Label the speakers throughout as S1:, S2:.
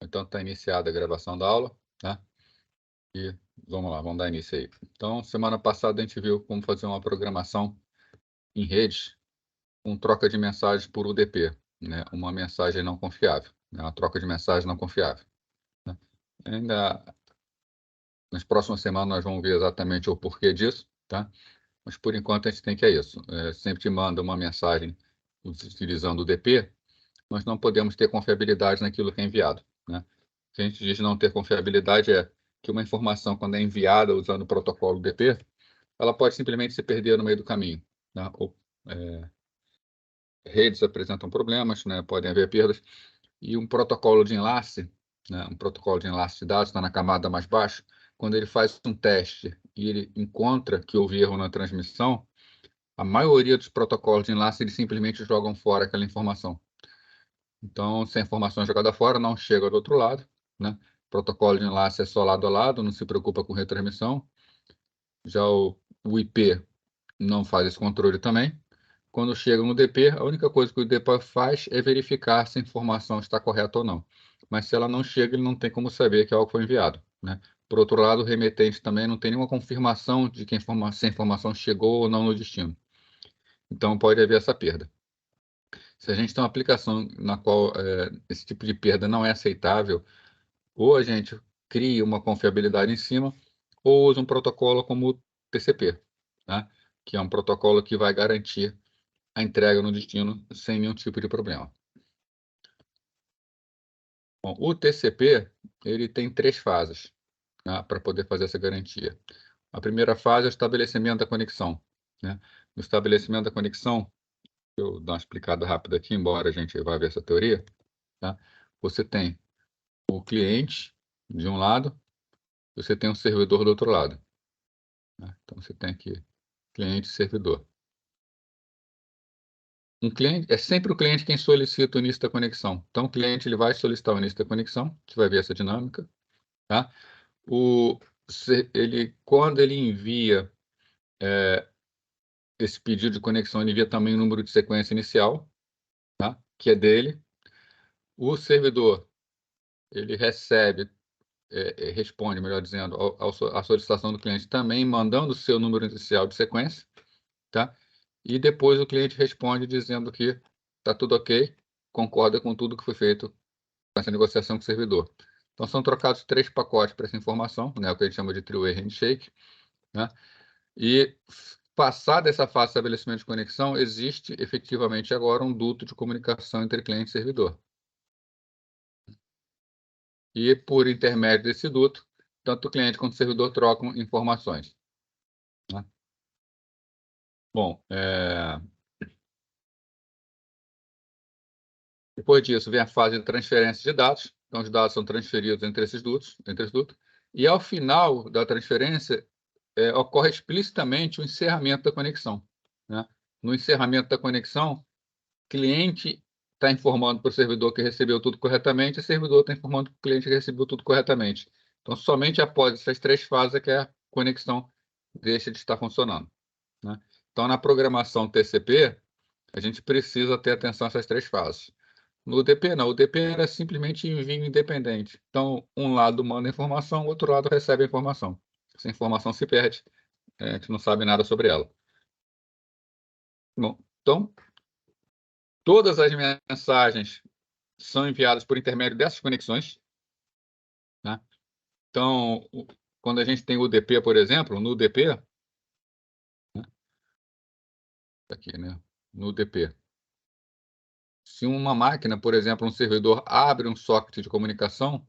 S1: Então, está iniciada a gravação da aula, tá? E vamos lá, vamos dar início aí. Então, semana passada a gente viu como fazer uma programação em redes com troca de mensagens por UDP, né? Uma mensagem não confiável, né? Uma troca de mensagem não confiável, né? Ainda nas próximas semanas nós vamos ver exatamente o porquê disso, tá? Mas por enquanto a gente tem que isso. Sempre que manda uma mensagem utilizando o UDP, nós não podemos ter confiabilidade naquilo que é enviado, né? O que a gente diz não ter confiabilidade é que uma informação, quando é enviada usando o protocolo UDP, ela pode simplesmente se perder no meio do caminho, né? Ou, redes apresentam problemas, né? Podem haver perdas, e um protocolo de enlace, né? Um protocolo de enlace de dados está na camada mais baixa, quando ele faz um teste e ele encontra que houve erro na transmissão, a maioria dos protocolos de enlace eles simplesmente jogam fora aquela informação. Então, se a informação é jogada fora, não chega do outro lado, né? Protocolo de enlace é só lado a lado, não se preocupa com retransmissão. Já o IP não faz esse controle também. Quando chega no DP, a única coisa que o DP faz é verificar se a informação está correta ou não. Mas se ela não chega, ele não tem como saber que algo foi enviado, né? Por outro lado, o remetente também não tem nenhuma confirmação de que se a informação chegou ou não no destino. Então, pode haver essa perda. Se a gente tem uma aplicação na qual esse tipo de perda não é aceitável, ou a gente cria uma confiabilidade em cima, ou usa um protocolo como o TCP, tá? Que é um protocolo que vai garantir a entrega no destino sem nenhum tipo de problema. Bom, o TCP ele tem 3 fases, né, para poder fazer essa garantia. A primeira fase é o estabelecimento da conexão, né? No estabelecimento da conexão, eu dar uma explicada rápida aqui, embora a gente vá ver essa teoria, tá? Você tem o cliente de um lado, você tem um servidor do outro lado, né? Então você tem aqui cliente e servidor. Um cliente é sempre o cliente quem solicita o início da conexão. Então o cliente ele vai solicitar o início da conexão, você vai ver essa dinâmica, tá? Quando ele envia esse pedido de conexão, ele envia também o número de sequência inicial, tá? Que é dele. O servidor ele recebe responde, melhor dizendo, à solicitação do cliente também mandando o seu número inicial de sequência, tá? E depois o cliente responde dizendo que está tudo ok, concorda com tudo que foi feito com essa negociação com o servidor. Então são trocados 3 pacotes para essa informação, né? O que a gente chama de three-way handshake, né? E passada essa fase de estabelecimento de conexão, existe efetivamente agora um duto de comunicação entre cliente e servidor. E por intermédio desse duto, tanto o cliente quanto o servidor trocam informações, né? Bom, depois disso vem a fase de transferência de dados. Então, os dados são transferidos entre esses dutos, e ao final da transferência, ocorre explicitamente o encerramento da conexão, né? No encerramento da conexão, o cliente está informando para o servidor que recebeu tudo corretamente, e o servidor está informando para o cliente que recebeu tudo corretamente. Então, somente após essas 3 fases é que a conexão deixa de estar funcionando, né? Então, na programação TCP, a gente precisa ter atenção a essas 3 fases. No UDP, não. O UDP era simplesmente envio independente. Então, um lado manda informação, o outro lado recebe a informação. Essa informação se perde, a gente não sabe nada sobre ela. Bom, então, todas as mensagens são enviadas por intermédio dessas conexões, né? Então, quando a gente tem o UDP, por exemplo, no UDP, né? Aqui, né? No UDP, se uma máquina, por exemplo, um servidor abre um socket de comunicação,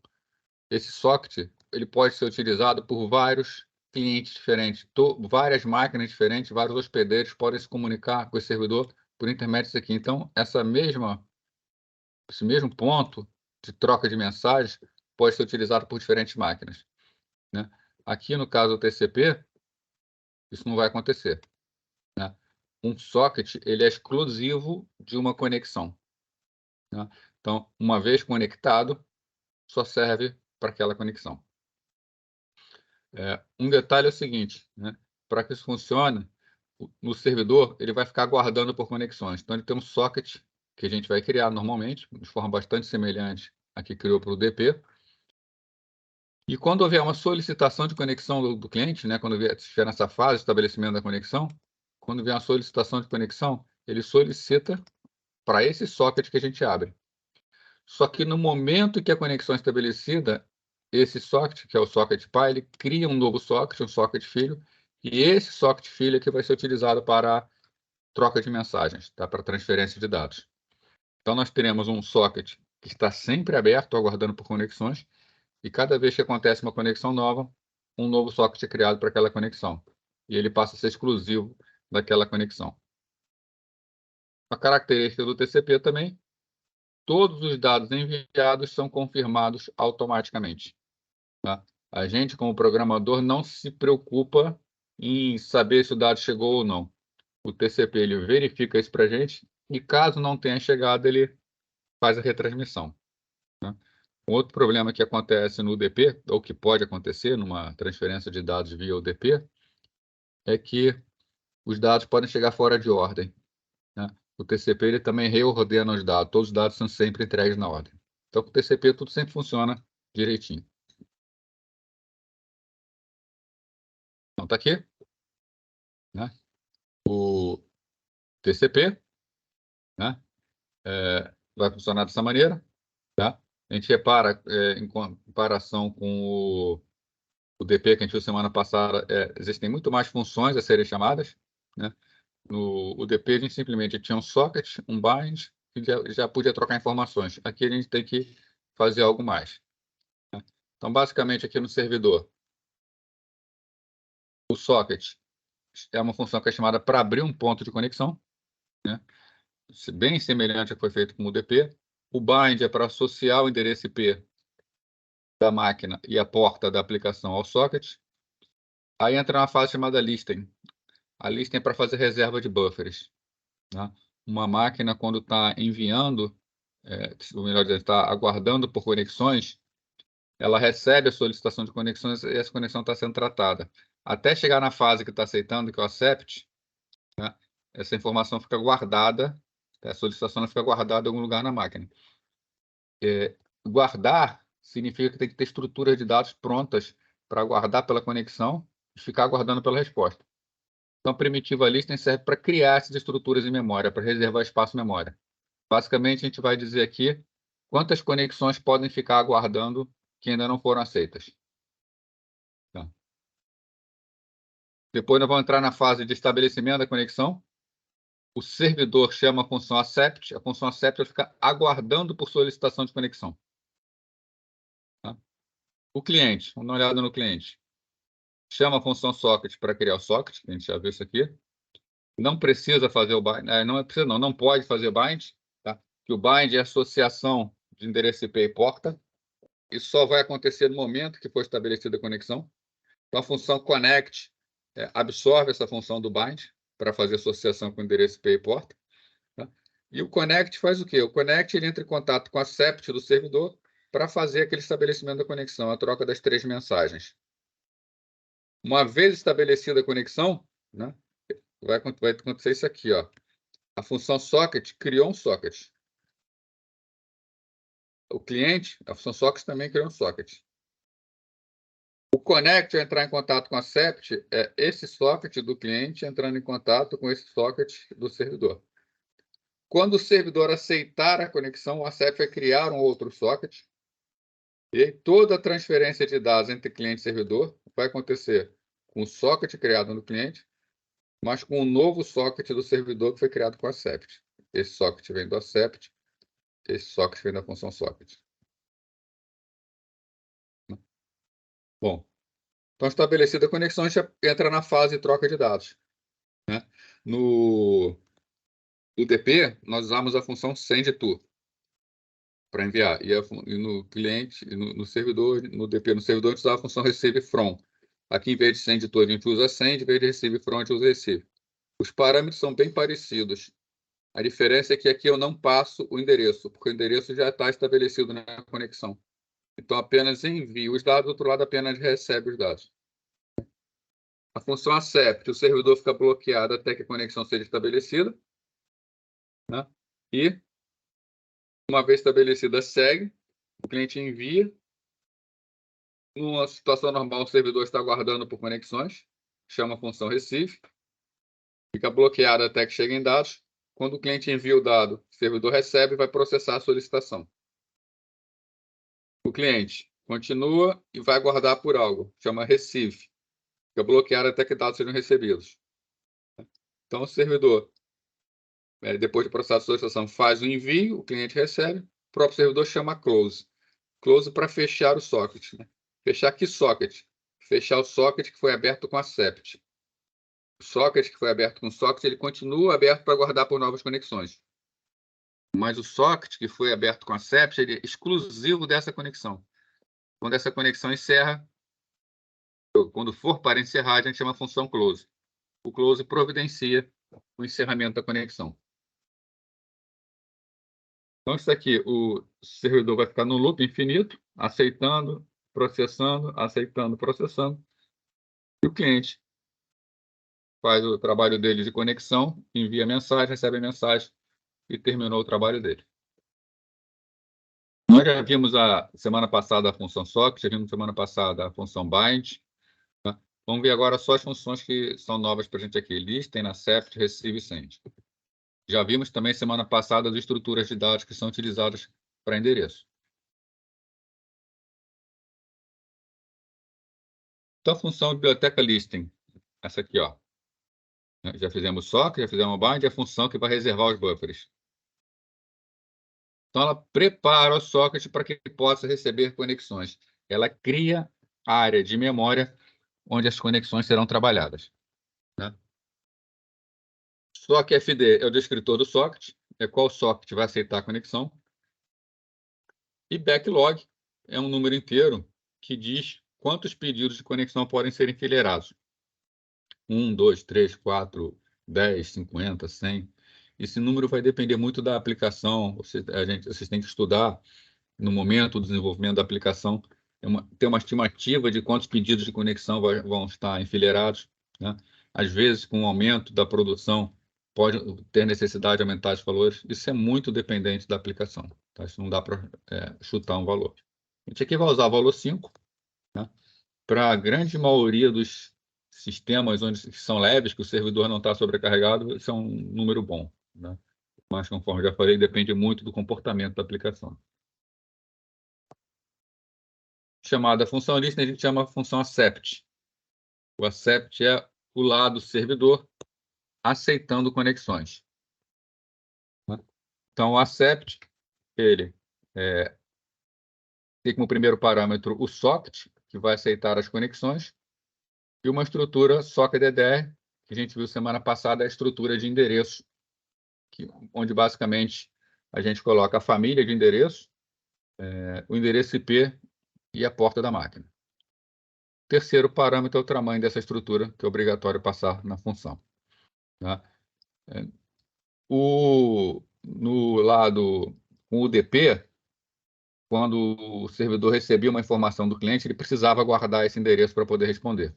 S1: esse socket ele pode ser utilizado por vários clientes diferentes, várias máquinas diferentes, vários hospedeiros podem se comunicar com esse servidor por intermédio disso aqui. Então, esse mesmo ponto de troca de mensagens pode ser utilizado por diferentes máquinas, né? Aqui no caso do TCP, isso não vai acontecer, né? Um socket ele é exclusivo de uma conexão, né? Então, uma vez conectado, só serve para aquela conexão. Um detalhe é o seguinte, né? Para que isso funcione, no servidor ele vai ficar aguardando por conexões. Então ele tem um socket que a gente vai criar normalmente, de forma bastante semelhante aqui criou para o DP. E quando houver uma solicitação de conexão do cliente, né, quando estiver nessa fase de estabelecimento da conexão, quando vier uma solicitação de conexão, ele solicita para esse socket que a gente abre. Só que no momento que a conexão é estabelecida, esse socket, que é o socket pai, ele cria um novo socket, um socket filho, e esse socket filho é que vai ser utilizado para troca de mensagens, tá? Para transferência de dados. Então, nós teremos um socket que está sempre aberto, aguardando por conexões, e cada vez que acontece uma conexão nova, um novo socket é criado para aquela conexão. E ele passa a ser exclusivo daquela conexão. A característica do TCP também, todos os dados enviados são confirmados automaticamente. Tá? A gente, como programador, não se preocupa em saber se o dado chegou ou não. O TCP ele verifica isso para a gente e, caso não tenha chegado, ele faz a retransmissão. Né? Um outro problema que acontece no UDP, ou que pode acontecer numa transferência de dados via UDP, é que os dados podem chegar fora de ordem. Né? O TCP ele também reordena os dados, todos os dados são sempre entregues na ordem. Então, com o TCP, tudo sempre funciona direitinho. Então, está aqui, né? O TCP, né? Vai funcionar dessa maneira. Tá? A gente repara, em comparação com o DP que a gente viu semana passada, existem muito mais funções a serem chamadas. Né? No UDP, a gente simplesmente tinha um socket, um bind, e já podia trocar informações. Aqui a gente tem que fazer algo mais. Né? Então, basicamente, aqui no servidor, o socket é uma função que é chamada para abrir um ponto de conexão, né? Bem semelhante ao que foi feito com o UDP. O bind é para associar o endereço IP da máquina e a porta da aplicação ao socket. Aí entra uma fase chamada listing. A listing é para fazer reserva de buffers. Né? Uma máquina, quando está enviando, ou melhor dizendo, está aguardando por conexões, ela recebe a solicitação de conexões e essa conexão está sendo tratada. Até chegar na fase que está aceitando, que é o accept, né? Essa informação fica guardada, a solicitação fica guardada em algum lugar na máquina. Guardar significa que tem que ter estruturas de dados prontas para guardar pela conexão e ficar aguardando pela resposta. Então, a primitiva listing serve para criar essas estruturas em memória, para reservar espaço em memória. Basicamente, a gente vai dizer aqui quantas conexões podem ficar aguardando que ainda não foram aceitas. Tá. Depois, nós vamos entrar na fase de estabelecimento da conexão. O servidor chama a função accept. A função accept vai ficar aguardando por solicitação de conexão. Tá. O cliente, vamos dar uma olhada no cliente. Chama a função socket para criar o socket, que a gente já viu isso aqui. Não precisa fazer o bind, não pode fazer o bind, tá? Que o bind é associação de endereço IP e porta. Isso só vai acontecer no momento que for estabelecida a conexão. Então, a função connect absorve essa função do bind para fazer associação com o endereço IP e porta. Tá? E o connect faz o quê? O connect ele entra em contato com a accept do servidor para fazer aquele estabelecimento da conexão, a troca das 3 mensagens. Uma vez estabelecida a conexão, né, vai acontecer isso aqui, ó. A função socket criou um socket. O cliente, a função socket também criou um socket. O connect vai entrar em contato com a accept, é esse socket do cliente entrando em contato com esse socket do servidor. Quando o servidor aceitar a conexão, o accept vai criar um outro socket. E aí, toda a transferência de dados entre cliente e servidor vai acontecer com o socket criado no cliente, mas com o novo socket do servidor que foi criado com o accept. Esse socket vem do accept, esse socket vem da função socket. Bom, então estabelecida a conexão, a gente entra na fase de troca de dados. Né? No UDP, nós usamos a função send-to para enviar. E no cliente, no servidor, no UDP, no servidor, a gente usava a função receive-from. Aqui, em vez de send-to, a gente usa send, em vez de receive-from, a gente usa receive. Os parâmetros são bem parecidos. A diferença é que aqui eu não passo o endereço, porque o endereço já está estabelecido na conexão. Então, apenas envio os dados, do outro lado apenas recebe os dados. A função accept, o servidor fica bloqueado até que a conexão seja estabelecida. Né? E, uma vez estabelecida, segue. o cliente envia. Numa situação normal, o servidor está aguardando por conexões, chama a função receive, fica bloqueado até que cheguem dados. Quando o cliente envia o dado, o servidor recebe e vai processar a solicitação. O cliente continua e vai aguardar por algo, chama receive, fica bloqueado até que dados sejam recebidos. Então, o servidor, depois de processar a solicitação, faz o envio, o cliente recebe, o próprio servidor chama close. Close para fechar o socket. Fechar que socket? Fechar o socket que foi aberto com a CEPT. O socket que foi aberto com o socket, ele continua aberto para guardar por novas conexões. Mas o socket que foi aberto com a CEPT, ele é exclusivo dessa conexão. Quando essa conexão encerra, quando for para encerrar, a gente chama a função close. O close providencia o encerramento da conexão. Então, isso aqui, o servidor vai ficar no loop infinito, aceitando, processando, aceitando, processando. E o cliente faz o trabalho dele de conexão, envia mensagem, recebe a mensagem e terminou o trabalho dele. Nós já vimos a semana passada a função socket, já vimos semana passada a função bind. Tá? Vamos ver agora só as funções que são novas para a gente aqui. Listen, accept, receive e send. Já vimos também semana passada as estruturas de dados que são utilizadas para endereço. Então, a função biblioteca listing, essa aqui, ó. Já fizemos socket, já fizemos bind, é a função que vai reservar os buffers. Então, ela prepara o socket para que ele possa receber conexões. Ela cria a área de memória onde as conexões serão trabalhadas. Né? Sockfd é o descritor do socket, é qual socket vai aceitar a conexão. E backlog é um número inteiro que diz quantos pedidos de conexão podem ser enfileirados. 1, 2, 3, 4, 10, 50, 100. Esse número vai depender muito da aplicação. Vocês têm que estudar no momento do desenvolvimento da aplicação, ter uma estimativa de quantos pedidos de conexão vão estar enfileirados. Né? Às vezes, com o aumento da produção, pode ter necessidade de aumentar os valores. Isso é muito dependente da aplicação. Tá? Isso não dá para chutar um valor. A gente aqui vai usar o valor 5. Né? Para a grande maioria dos sistemas que são leves, que o servidor não está sobrecarregado, isso é um número bom. Né? Mas, conforme já falei, depende muito do comportamento da aplicação. Chamada função list, a gente chama a função accept. O accept é o lado servidor aceitando conexões. Então, o accept, ele tem como primeiro parâmetro o socket, que vai aceitar as conexões, e uma estrutura socketddr, que a gente viu semana passada, é a estrutura de endereço, onde basicamente a gente coloca a família de endereço, o endereço IP e a porta da máquina. Terceiro parâmetro é o tamanho dessa estrutura, que é obrigatório passar na função. Tá? No lado com o UDP, quando o servidor recebia uma informação do cliente, ele precisava guardar esse endereço para poder responder.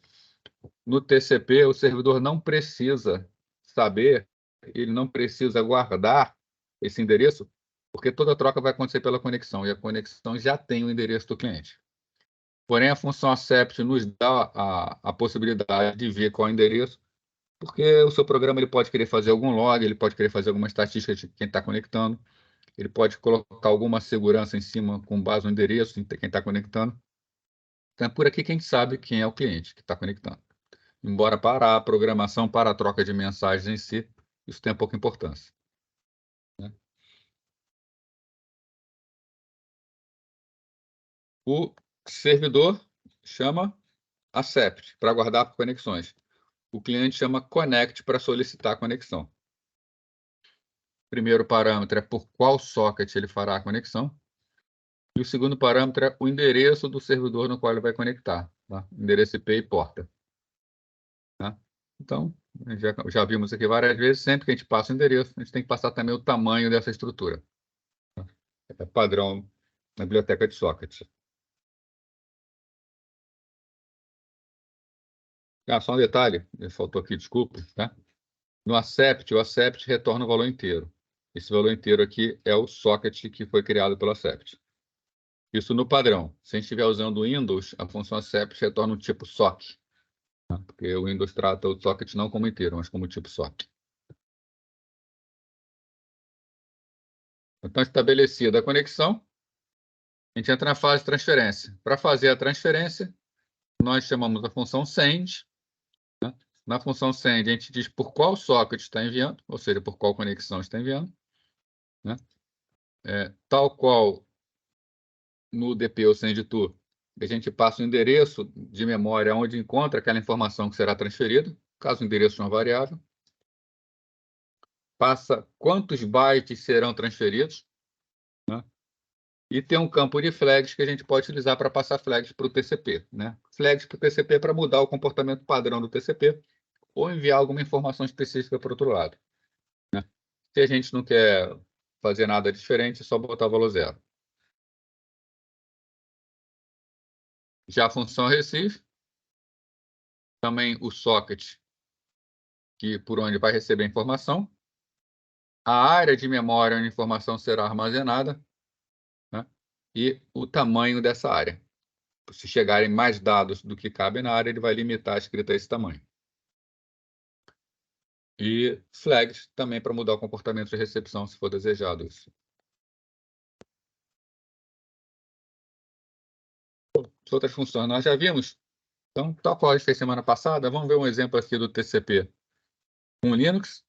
S1: No TCP, o servidor não precisa saber, ele não precisa guardar esse endereço, porque toda troca vai acontecer pela conexão, e a conexão já tem o endereço do cliente. Porém, a função accept nos dá a possibilidade de ver qual é o endereço, porque o seu programa ele pode querer fazer algum log, ele pode querer fazer alguma estatística de quem está conectando, ele pode colocar alguma segurança em cima com base no endereço de quem está conectando. Então, é por aqui que a gente sabe quem é o cliente que está conectando. Embora para a programação, para a troca de mensagens em si, isso tem pouca importância. Né? O servidor chama accept para guardar por conexões. O cliente chama connect para solicitar a conexão. Primeiro parâmetro é por qual socket ele fará a conexão. E o segundo parâmetro é o endereço do servidor no qual ele vai conectar. Tá? Endereço IP e porta. Tá? Então, já vimos aqui várias vezes, sempre que a gente passa o endereço, a gente tem que passar também o tamanho dessa estrutura. Tá? É padrão na biblioteca de socket. Só um detalhe, faltou aqui, desculpa. Tá? No accept, o accept retorna o valor inteiro. Esse valor inteiro aqui é o socket que foi criado pelo accept. Isso no padrão. Se a gente estiver usando o Windows, a função accept retorna o tipo SOC, né? Porque o Windows trata o socket não como inteiro, mas como tipo SOC. Então, estabelecida a conexão, a gente entra na fase de transferência. Para fazer a transferência, nós chamamos a função send, né? Na função send, a gente diz por qual socket está enviando, ou seja, por qual conexão está enviando, né? Tal qual no DP ou send-to, a gente passa o endereço de memória onde encontra aquela informação que será transferida, caso o endereço seja uma variável. Passa quantos bytes serão transferidos, né? E tem um campo de flags que a gente pode utilizar para passar flags para o TCP, né? Flags para o TCP para mudar o comportamento padrão do TCP ou enviar alguma informação específica para o outro lado, né? Se a gente não quer fazer nada diferente, é só botar o valor 0. Já a função receive, também o socket, que por onde vai receber a informação, a área de memória onde a informação será armazenada, né? E o tamanho dessa área. Se chegarem mais dados do que cabe na área, ele vai limitar a escrita a esse tamanho. E flags também para mudar o comportamento de recepção, se for desejado isso. As outras funções nós já vimos. Então, tal qual a gente fez semana passada, vamos ver um exemplo aqui do TCP com Linux,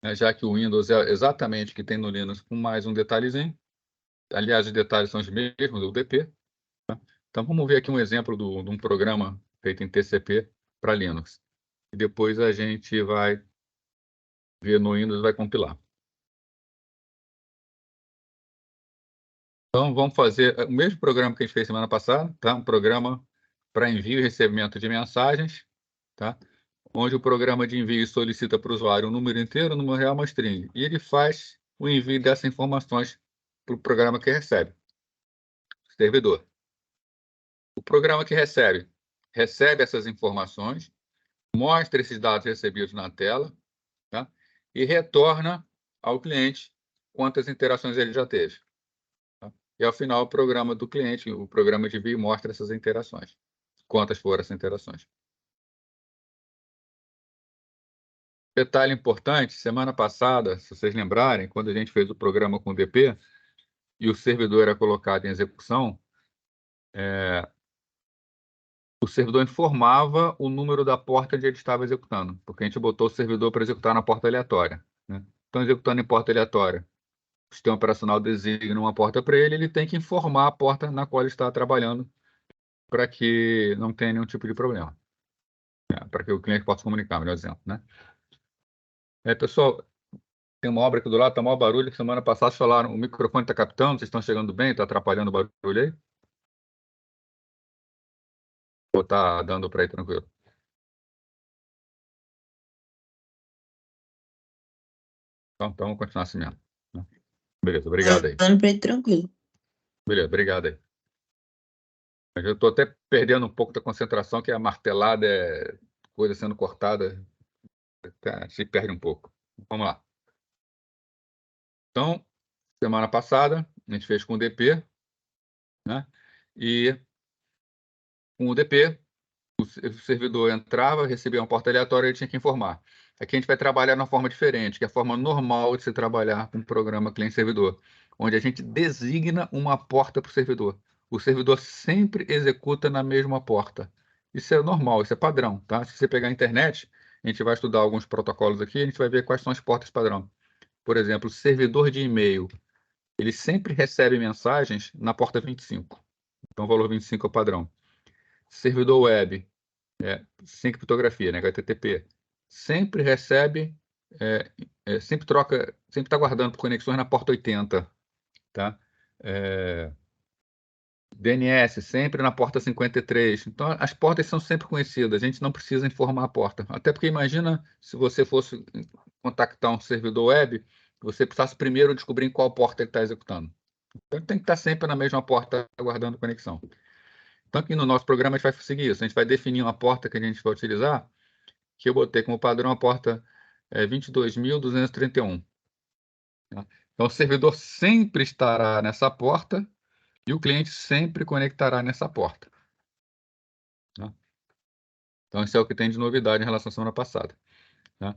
S1: né, já que o Windows é exatamente o que tem no Linux, com mais um detalhezinho. Aliás, os detalhes são os mesmos do UDP. Tá? Então, vamos ver aqui um exemplo de um programa feito em TCP para Linux. E depois a gente vai ver no Windows e vai compilar. Então, vamos fazer o mesmo programa que a gente fez semana passada, tá? Um programa para envio e recebimento de mensagens, tá? Onde o programa de envio solicita para o usuário um número inteiro, um número real, uma string. E ele faz o envio dessas informações para o programa que recebe, servidor. O programa que recebe essas informações, mostra esses dados recebidos na tela, tá? E retorna ao cliente quantas interações ele já teve. Tá? E, ao final, o programa do cliente, o programa de envio, mostra essas interações. Quantas foram essas interações. Detalhe importante, semana passada, se vocês lembrarem, quando a gente fez o programa com o DP e o servidor era colocado em execução, o servidor informava o número da porta onde ele estava executando, porque a gente botou o servidor para executar na porta aleatória, né? Então, executando em porta aleatória, o sistema operacional designa uma porta para ele, ele tem que informar a porta na qual ele está trabalhando para que não tenha nenhum tipo de problema, né? Para que o cliente possa comunicar, melhor dizendo, né? Pessoal, tem uma obra aqui do lado, está maior barulho, que semana passada vocês falaram, o microfone está captando, vocês estão chegando bem, está atrapalhando o barulho aí? Ou está dando para ir tranquilo? Então vamos continuar assim mesmo, né? Beleza, obrigado aí.
S2: Dando para ir tranquilo.
S1: Beleza, obrigado aí. Eu estou até perdendo um pouco da concentração, que a martelada é coisa sendo cortada, se perde um pouco. Vamos lá. Então, semana passada, a gente fez com o DP, né? E com o DP, o servidor entrava, recebia uma porta aleatória e ele tinha que informar. Aqui a gente vai trabalhar de uma forma diferente, que é a forma normal de se trabalhar com o programa cliente-servidor, onde a gente designa uma porta para o servidor. O servidor sempre executa na mesma porta. Isso é normal, isso é padrão, tá? Se você pegar a internet, a gente vai estudar alguns protocolos aqui, a gente vai ver quais são as portas padrão. Por exemplo, o servidor de e-mail, ele sempre recebe mensagens na porta 25. Então, o valor 25 é o padrão. Servidor web, sem criptografia, né, HTTP, sempre recebe, sempre troca, sempre está guardando por conexões na porta 80, tá? DNS sempre na porta 53. Então, as portas são sempre conhecidas, a gente não precisa informar a porta. Até porque imagina se você fosse contactar um servidor web, você precisasse primeiro descobrir em qual porta ele está executando. Então, ele tem que estar sempre na mesma porta aguardando conexão. Então, aqui no nosso programa, a gente vai seguir isso. A gente vai definir uma porta que a gente vai utilizar, que eu botei como padrão a porta 22.231. Tá? Então, o servidor sempre estará nessa porta E o cliente sempre conectará nessa porta. Tá? Então, isso é o que tem de novidade em relação à semana passada. Tá?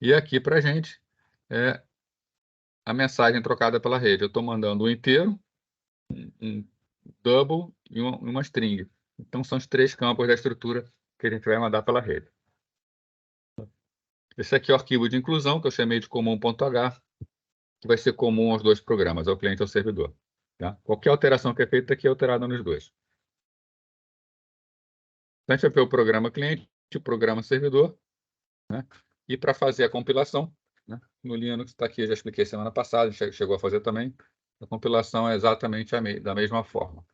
S1: E aqui para a gente é a mensagem trocada pela rede. Eu estou mandando um inteiro, um double e uma string. Então, são os 3 campos da estrutura que a gente vai mandar pela rede. Esse aqui é o arquivo de inclusão, que eu chamei de comum.h, que vai ser comum aos 2 programas, ao cliente e ao servidor. Tá? Qualquer alteração que é feita aqui é alterada nos 2. Então, a gente vai ver o programa cliente, o programa servidor, né? E para fazer a compilação, né? No Linux está aqui, eu já expliquei semana passada, a gente chegou a fazer também. A compilação é exatamente da mesma forma.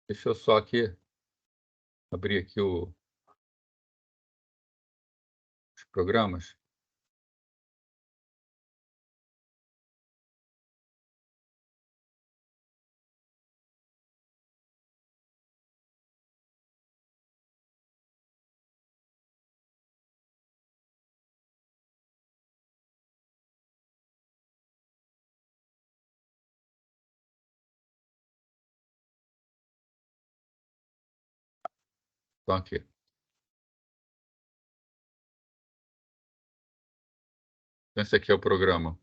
S1: Deixa eu só aqui abrir aqui os programas. Então, aqui. Então, esse aqui é o programa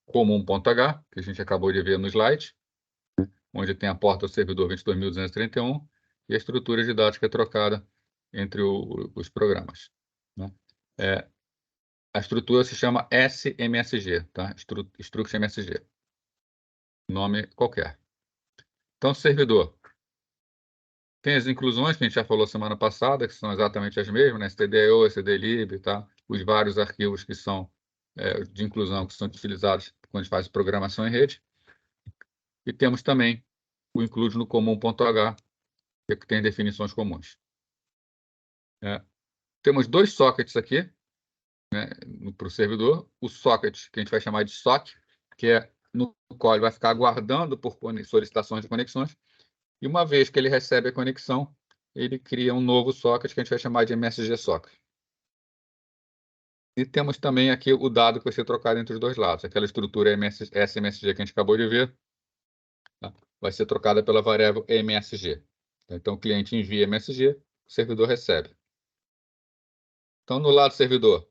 S1: comum.h, que a gente acabou de ver no slide, onde tem a porta do servidor 22.231 e a estrutura de dados que é trocada entre os programas. Né? A estrutura se chama SMSG, tá? Struct MSG. Nome qualquer. Então, servidor. Tem as inclusões que a gente já falou semana passada, que são exatamente as mesmas, né? stdio, stdlib, tá? Os vários arquivos que são de inclusão que são utilizados quando a gente faz programação em rede. E temos também o include no comum.h, que tem definições comuns. Temos 2 sockets aqui, né, para o servidor. O socket, que a gente vai chamar de SOC, que é no qual ele vai ficar aguardando por solicitações de conexões. E uma vez que ele recebe a conexão, ele cria um novo socket que a gente vai chamar de MSG socket. E temos também aqui o dado que vai ser trocado entre os 2 lados. Aquela estrutura SMSG que a gente acabou de ver, tá? Vai ser trocada pela variável MSG. Então, o cliente envia MSG, o servidor recebe. Então, no lado servidor,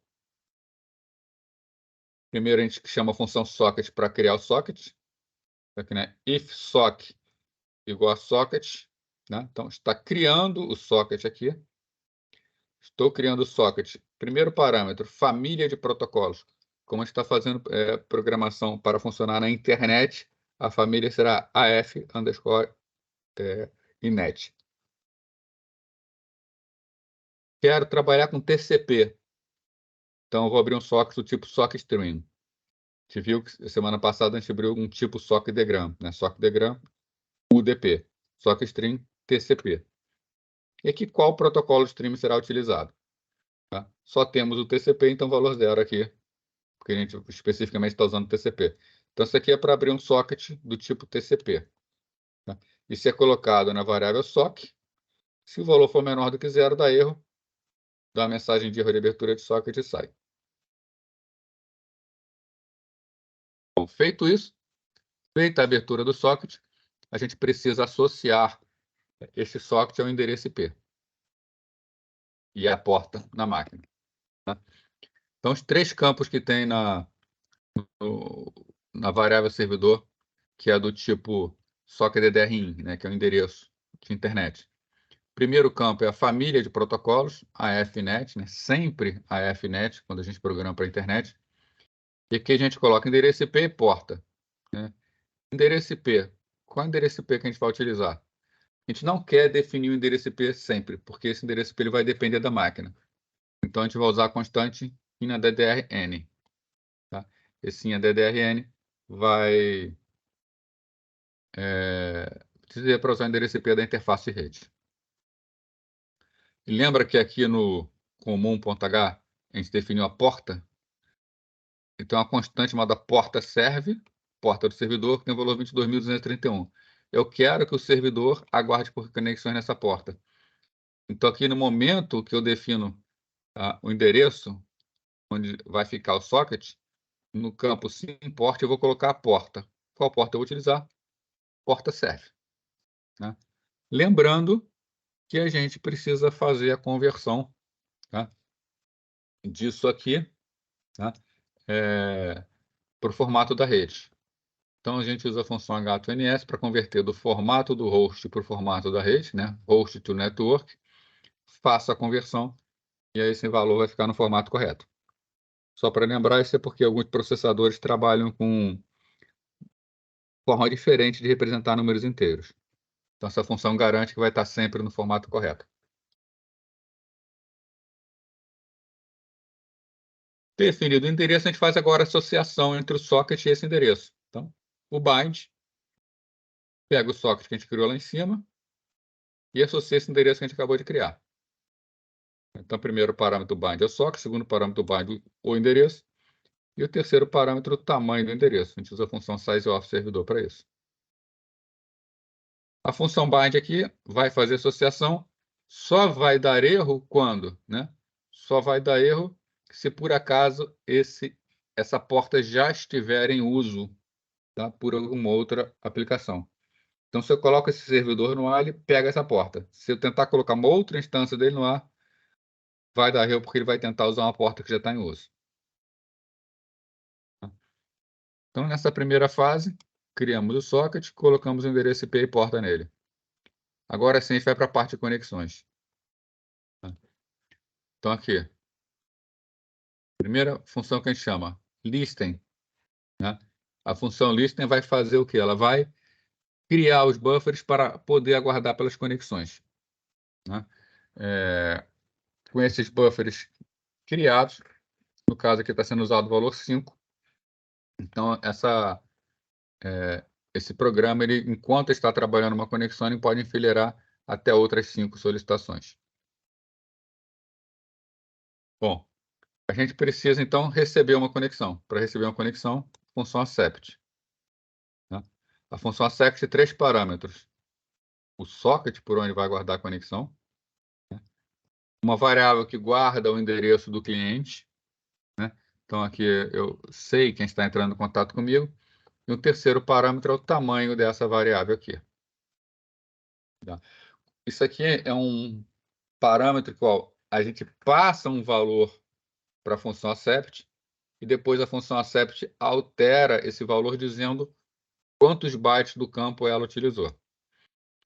S1: primeiro a gente chama a função socket para criar o socket. Aqui, né? If sock igual a socket. Né? Então, está criando o socket aqui. Estou criando o socket. Primeiro parâmetro, família de protocolos. Como a gente está fazendo programação para funcionar na internet, a família será AF_INET. Quero trabalhar com TCP. Então, eu vou abrir um socket do tipo sockstream. A gente viu que semana passada a gente abriu um tipo sockdegram, né? Sockdegram, UDP. Sockstream, TCP. E aqui, qual protocolo stream será utilizado? Tá? Só temos o TCP, então valor 0 aqui, porque a gente especificamente está usando TCP. Então, isso aqui é para abrir um socket do tipo TCP. Tá? Isso é colocado na variável sock. Se o valor for menor do que 0, dá erro, dá uma mensagem de erro de abertura de socket e sai. Bom, feito isso, feita a abertura do socket, a gente precisa associar esse socket ao endereço IP e a porta na máquina. Tá? Então, os 3 campos que tem na variável servidor, que é do tipo sockddrin, né, que é o endereço de internet. Primeiro campo é a família de protocolos, AFNet, né, sempre AFNet, quando a gente programa para a internet. E aqui a gente coloca endereço IP e porta. Né? Endereço IP. Qual é o endereço IP que a gente vai utilizar? A gente não quer definir o endereço IP sempre, porque esse endereço IP ele vai depender da máquina. Então, a gente vai usar a constante INADDRN. Tá? Esse INADDRN vai dizer para usar o endereço IP da interface rede. E lembra que aqui no comum.h a gente definiu a porta? Então, a constante chamada porta serve, porta do servidor, que tem o valor 22.231. Eu quero que o servidor aguarde por conexões nessa porta. Então, aqui no momento que eu defino o endereço onde vai ficar o socket, no campo sim import, eu vou colocar a porta. Qual porta eu vou utilizar? Porta serve, né? Lembrando que a gente precisa fazer a conversão, tá, disso aqui, tá, para o formato da rede. Então, a gente usa a função H2NS para converter do formato do host para o formato da rede, né? Host to network, faça a conversão e aí esse valor vai ficar no formato correto. Só para lembrar, isso é porque alguns processadores trabalham com forma diferente de representar números inteiros. Então, essa função garante que vai estar sempre no formato correto. Definido o endereço, a gente faz agora a associação entre o socket e esse endereço. Então, o bind pega o socket que a gente criou lá em cima e associa esse endereço que a gente acabou de criar. Então, primeiro parâmetro bind é o socket, segundo parâmetro bind o endereço, e o terceiro parâmetro o tamanho do endereço. A gente usa a função sizeOfServidor para isso. A função bind aqui vai fazer associação, só vai dar erro quando, né? Só vai dar erro se por acaso essa porta já estiver em uso, tá, por alguma outra aplicação. Então, se eu coloco esse servidor no ar, ele pega essa porta. Se eu tentar colocar uma outra instância dele no ar, vai dar erro porque ele vai tentar usar uma porta que já está em uso. Então, nessa primeira fase, criamos o socket, colocamos o endereço IP e porta nele. Agora sim, a gente vai para a parte de conexões. Então, aqui, primeira função que a gente chama listen, né? A função listen vai fazer o quê? Ela vai criar os buffers para poder aguardar pelas conexões, né? Com esses buffers criados, no caso aqui está sendo usado o valor 5. Então, esse programa, ele, enquanto está trabalhando uma conexão, ele pode enfileirar até outras 5 solicitações. Bom, a gente precisa, então, receber uma conexão. Para receber uma conexão, função accept, né? A função accept tem 3 parâmetros. O socket, por onde vai guardar a conexão, né? Uma variável que guarda o endereço do cliente, né? Então, aqui eu sei quem está entrando em contato comigo. E o terceiro parâmetro é o tamanho dessa variável aqui. Tá? Isso aqui é um parâmetro qual a gente passa um valor para a função accept e depois a função accept altera esse valor dizendo quantos bytes do campo ela utilizou.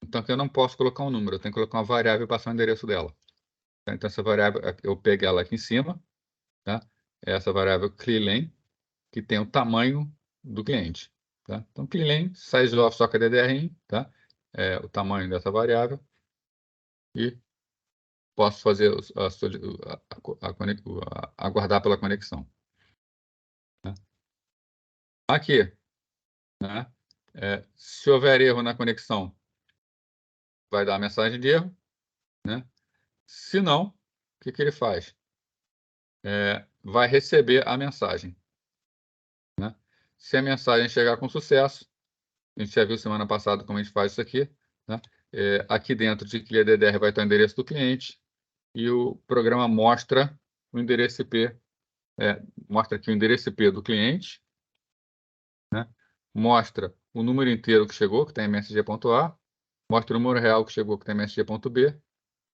S1: Então, aqui eu não posso colocar um número, eu tenho que colocar uma variável e passar o endereço dela. Então, essa variável, eu pego ela aqui em cima, tá? Essa variável clearLane, que tem o tamanho do cliente. Tá? Então, clearLane, sizeOf só que DDR, tá? É o tamanho dessa variável. E posso fazer aguardar pela conexão. Né? Aqui, né? Se houver erro na conexão, vai dar a mensagem de erro, né? Se não, o que ele faz? Vai receber a mensagem, né? Se a mensagem chegar com sucesso, a gente já viu semana passada como a gente faz isso aqui, né? Aqui dentro de ClearDDR vai estar o endereço do cliente e o programa mostra o endereço IP, mostra aqui o endereço IP do cliente, né? Mostra o número inteiro que chegou, que está em MSG.A, mostra o número real que chegou, que está em MSG.B,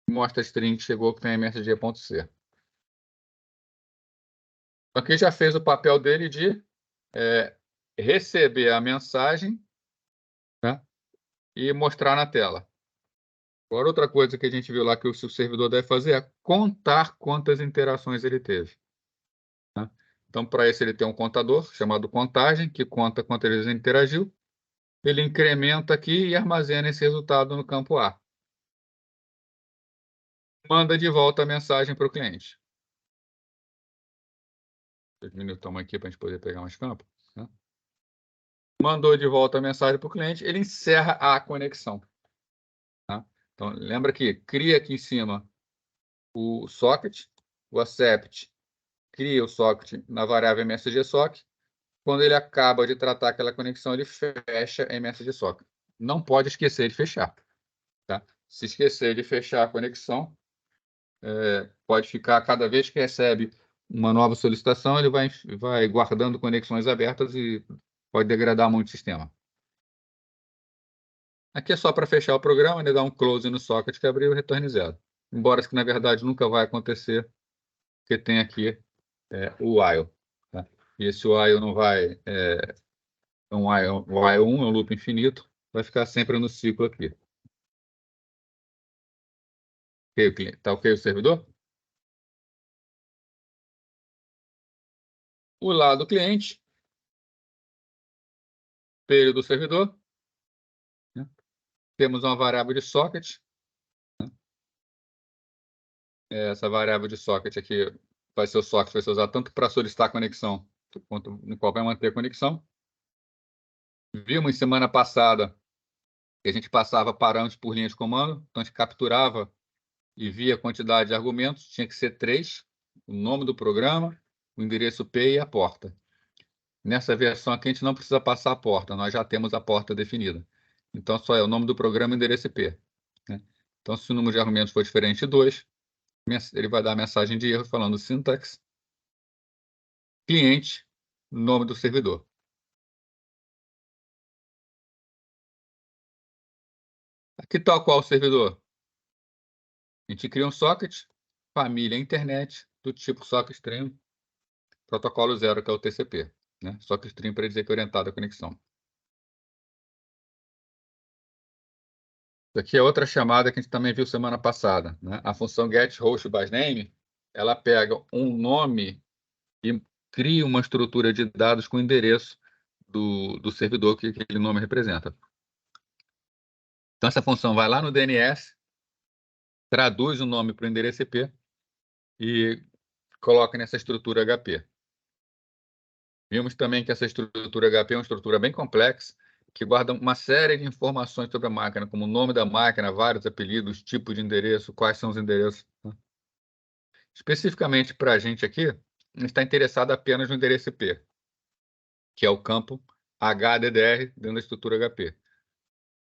S1: e mostra a string que chegou, que está em MSG.C. Aqui já fez o papel dele de receber a mensagem, né, e mostrar na tela. Agora, outra coisa que a gente viu lá que o servidor deve fazer é contar quantas interações ele teve. Né? Então, para isso, ele tem um contador chamado contagem, que conta quantas vezes ele interagiu. Ele incrementa aqui e armazena esse resultado no campo A. Manda de volta a mensagem para o cliente. Vou diminuir o tamanho aqui para a gente poder pegar mais campo. Né? Mandou de volta a mensagem para o cliente, ele encerra a conexão. Tá? Então, lembra que cria aqui em cima o socket, o accept cria o socket na variável msgsocket. Quando ele acaba de tratar aquela conexão, ele fecha msgsocket. Não pode esquecer de fechar. Tá? Se esquecer de fechar a conexão, pode ficar, cada vez que recebe uma nova solicitação, ele vai guardando conexões abertas e pode degradar muito o sistema. Aqui é só para fechar o programa, ele dá um close no socket que abriu e retorne zero. Embora isso que, na verdade, nunca vai acontecer, porque tem aqui o while. Tá? E esse while não vai... um while 1 é um loop infinito, vai ficar sempre no ciclo aqui. Tá ok o servidor? O lado cliente, espelho do servidor, né? Temos uma variável de socket. Essa variável de socket aqui vai ser o socket, vai ser usado tanto para solicitar conexão, quanto no qual vai manter a conexão. Vimos semana passada que a gente passava parâmetros por linha de comando, então a gente capturava e via a quantidade de argumentos, tinha que ser 3, o nome do programa, o endereço IP e a porta. Nessa versão aqui a gente não precisa passar a porta, nós já temos a porta definida. Então só é o nome do programa e o endereço IP. Né? Então se o número de argumentos for diferente de 2, ele vai dar a mensagem de erro falando syntax, cliente, nome do servidor. Aqui tal qual o servidor. A gente cria um socket, família internet, do tipo socket stream, protocolo 0, que é o TCP. Né? Socket stream para dizer que é orientado à conexão. Isso aqui é outra chamada que a gente também viu semana passada. Né? A função getHostBusName, ela pega um nome e cria uma estrutura de dados com o endereço do servidor que aquele nome representa. Então, essa função vai lá no DNS, traduz o nome para o endereço IP e coloca nessa estrutura HP. Vimos também que essa estrutura HP é uma estrutura bem complexa, que guarda uma série de informações sobre a máquina, como o nome da máquina, vários apelidos, tipo de endereço, quais são os endereços. Especificamente para a gente aqui, a gente está interessado apenas no endereço IP, que é o campo HDDR dentro da estrutura HP.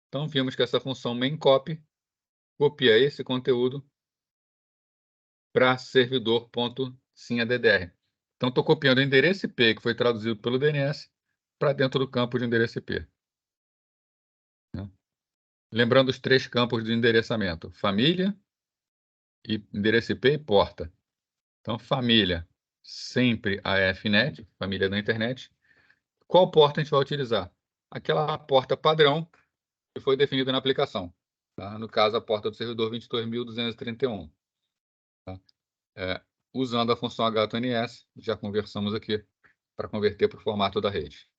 S1: Então, vimos que essa função mainCopy copia esse conteúdo para servidor.SIM-ADDR. Então, estou copiando o endereço IP que foi traduzido pelo DNS para dentro do campo de endereço IP. Né? Lembrando os 3 campos de endereçamento: família, e endereço IP e porta. Então, família, sempre a AFNet, família da internet. Qual porta a gente vai utilizar? Aquela porta padrão que foi definida na aplicação. Tá? No caso, a porta do servidor 22.231. Tá? Usando a função HTNS, já conversamos aqui, para converter para o formato da rede.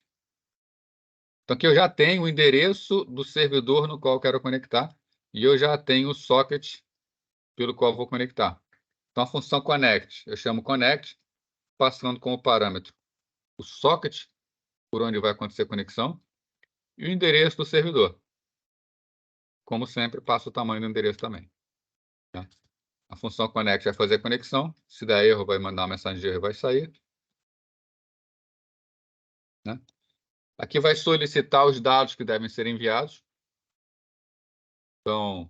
S1: Então, aqui eu já tenho o endereço do servidor no qual eu quero conectar, e eu já tenho o socket pelo qual eu vou conectar. Então, a função connect, eu chamo connect, passando como parâmetro o socket, por onde vai acontecer a conexão, e o endereço do servidor. Como sempre, passo o tamanho do endereço também. Tá? A função connect vai fazer a conexão, se der erro, vai mandar uma mensagem de erro e vai sair. Né? Aqui vai solicitar os dados que devem ser enviados. Então,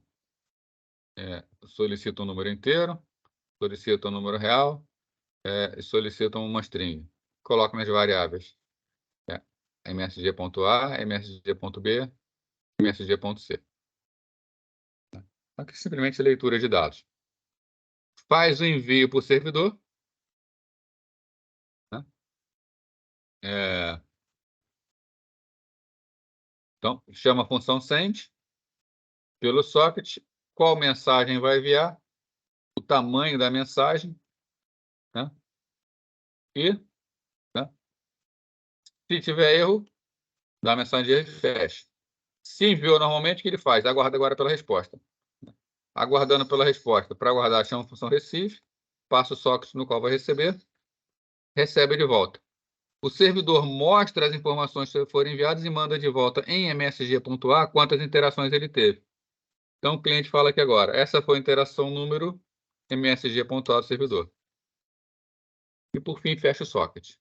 S1: solicita um número inteiro, solicita um número real, e solicita uma string. Coloca nas variáveis msg.a, msg.b, msg.c. Aqui simplesmente leitura de dados. Faz o envio para o servidor. Né? Então, chama a função send pelo socket. Qual mensagem vai enviar? O tamanho da mensagem. Né? E, né? Se tiver erro, dá a mensagem de erro e fecha. Se enviou normalmente, o que ele faz? Aguarda agora pela resposta. Aguardando pela resposta. Para aguardar, chama a função receive, passa o socket no qual vai receber, recebe de volta. O servidor mostra as informações que foram enviadas e manda de volta em msg.a quantas interações ele teve. Então, o cliente fala aqui agora, essa foi a interação número msg.a do servidor. E, por fim, fecha o socket.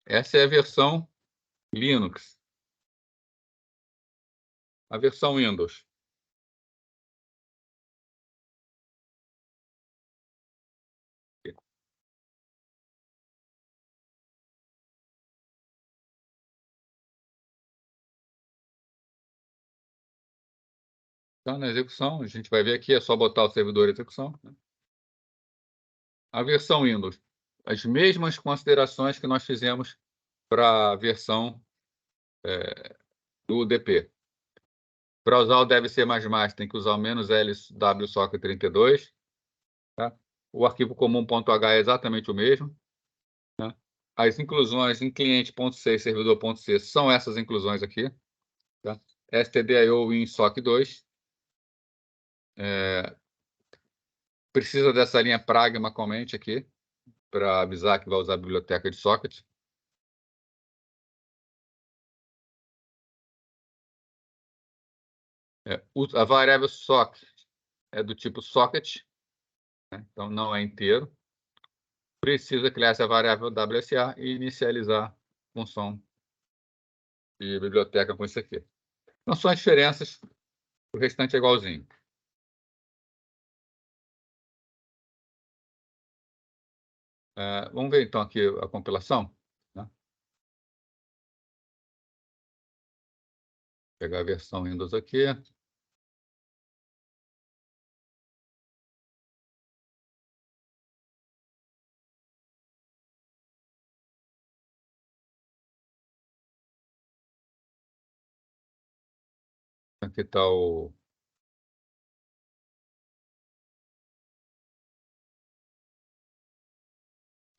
S1: Essa é a versão Linux. A versão Windows. Está na execução, a gente vai ver aqui, é só botar o servidor em execução. A versão Windows, as mesmas considerações que nós fizemos para a versão do UDP. Para usar o deve ser mais, tem que usar o -lwsocket32. Tá? O arquivo comum.h é exatamente o mesmo. Né? As inclusões em cliente.c e servidor.c são essas inclusões aqui. Tá? stdio em SOC2. Precisa dessa linha pragma comment aqui, para avisar que vai usar a biblioteca de socket. A variável socket é do tipo socket, né? Então não é inteiro. Precisa criar essa variável WSA e inicializar a função de biblioteca com isso aqui. Não são as diferenças, o restante é igualzinho. Vamos ver então aqui a compilação. Né? Pegar a versão Windows aqui. Aqui está o...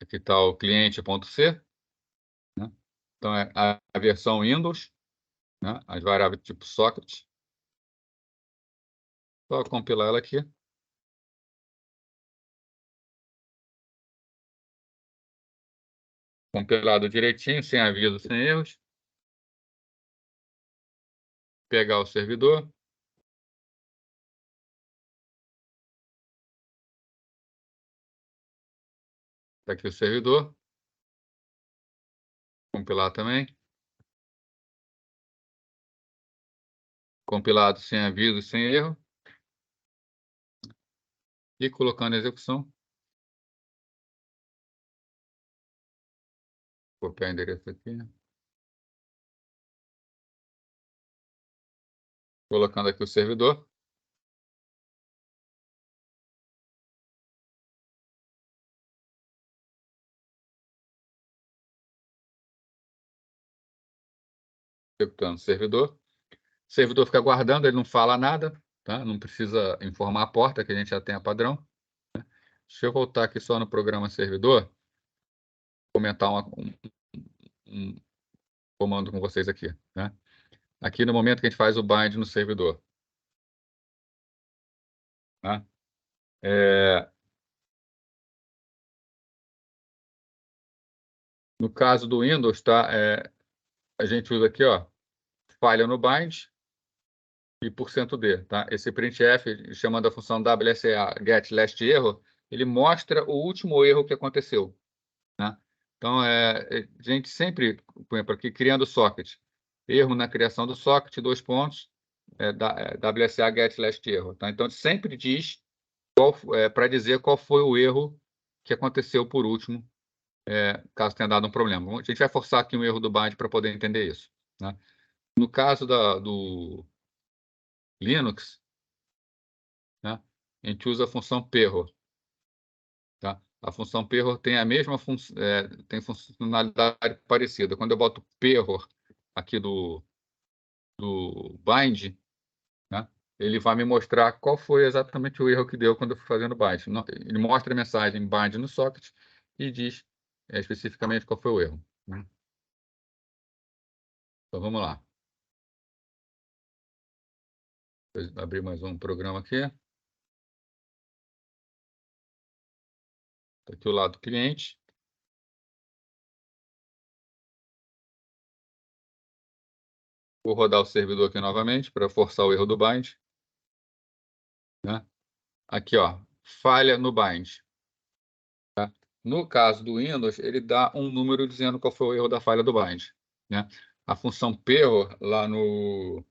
S1: Aqui está o cliente.c. Né? Então, é a versão Windows, né? As variáveis tipo socket. Só compilar ela aqui. Compilado direitinho, sem aviso, sem erros. Pegar o servidor. Está aqui o servidor. Compilar também. Compilado sem aviso, sem erro. E colocando a execução. Copiar o endereço aqui. Colocando aqui o servidor. Executando o servidor. O servidor fica aguardando, ele não fala nada, tá? Não precisa informar a porta, que a gente já tem a padrão. Deixa eu voltar aqui só no programa servidor. Comentar um comando com vocês aqui. Né? Aqui no momento que a gente faz o bind no servidor. Né? No caso do Windows, tá? A gente usa aqui, ó, falha no bind e %d, tá? Esse printf, chamando a função WSA get last error, ele mostra o último erro que aconteceu. Né? Então, a gente sempre, por exemplo, aqui, criando socket, erro na criação do socket, 2 pontos, WSA get last error. Tá? Então, sempre diz para dizer qual foi o erro que aconteceu por último, caso tenha dado um problema. A gente vai forçar aqui um erro do bind para poder entender isso. Né? No caso do Linux, né, a gente usa a função perror. Tá? A função perror tem a mesma tem funcionalidade parecida. Quando eu boto perror aqui do bind, né, ele vai me mostrar qual foi exatamente o erro que deu quando eu fui fazendo bind. Ele mostra a mensagem bind no socket e diz especificamente qual foi o erro. Né? Então, vamos lá. Vou abrir mais um programa aqui. Está aqui o lado do cliente. Vou rodar o servidor aqui novamente para forçar o erro do bind. Né? Aqui, ó, falha no bind. Tá? No caso do Windows, ele dá um número dizendo qual foi o erro da falha do bind. Né? A função perror lá no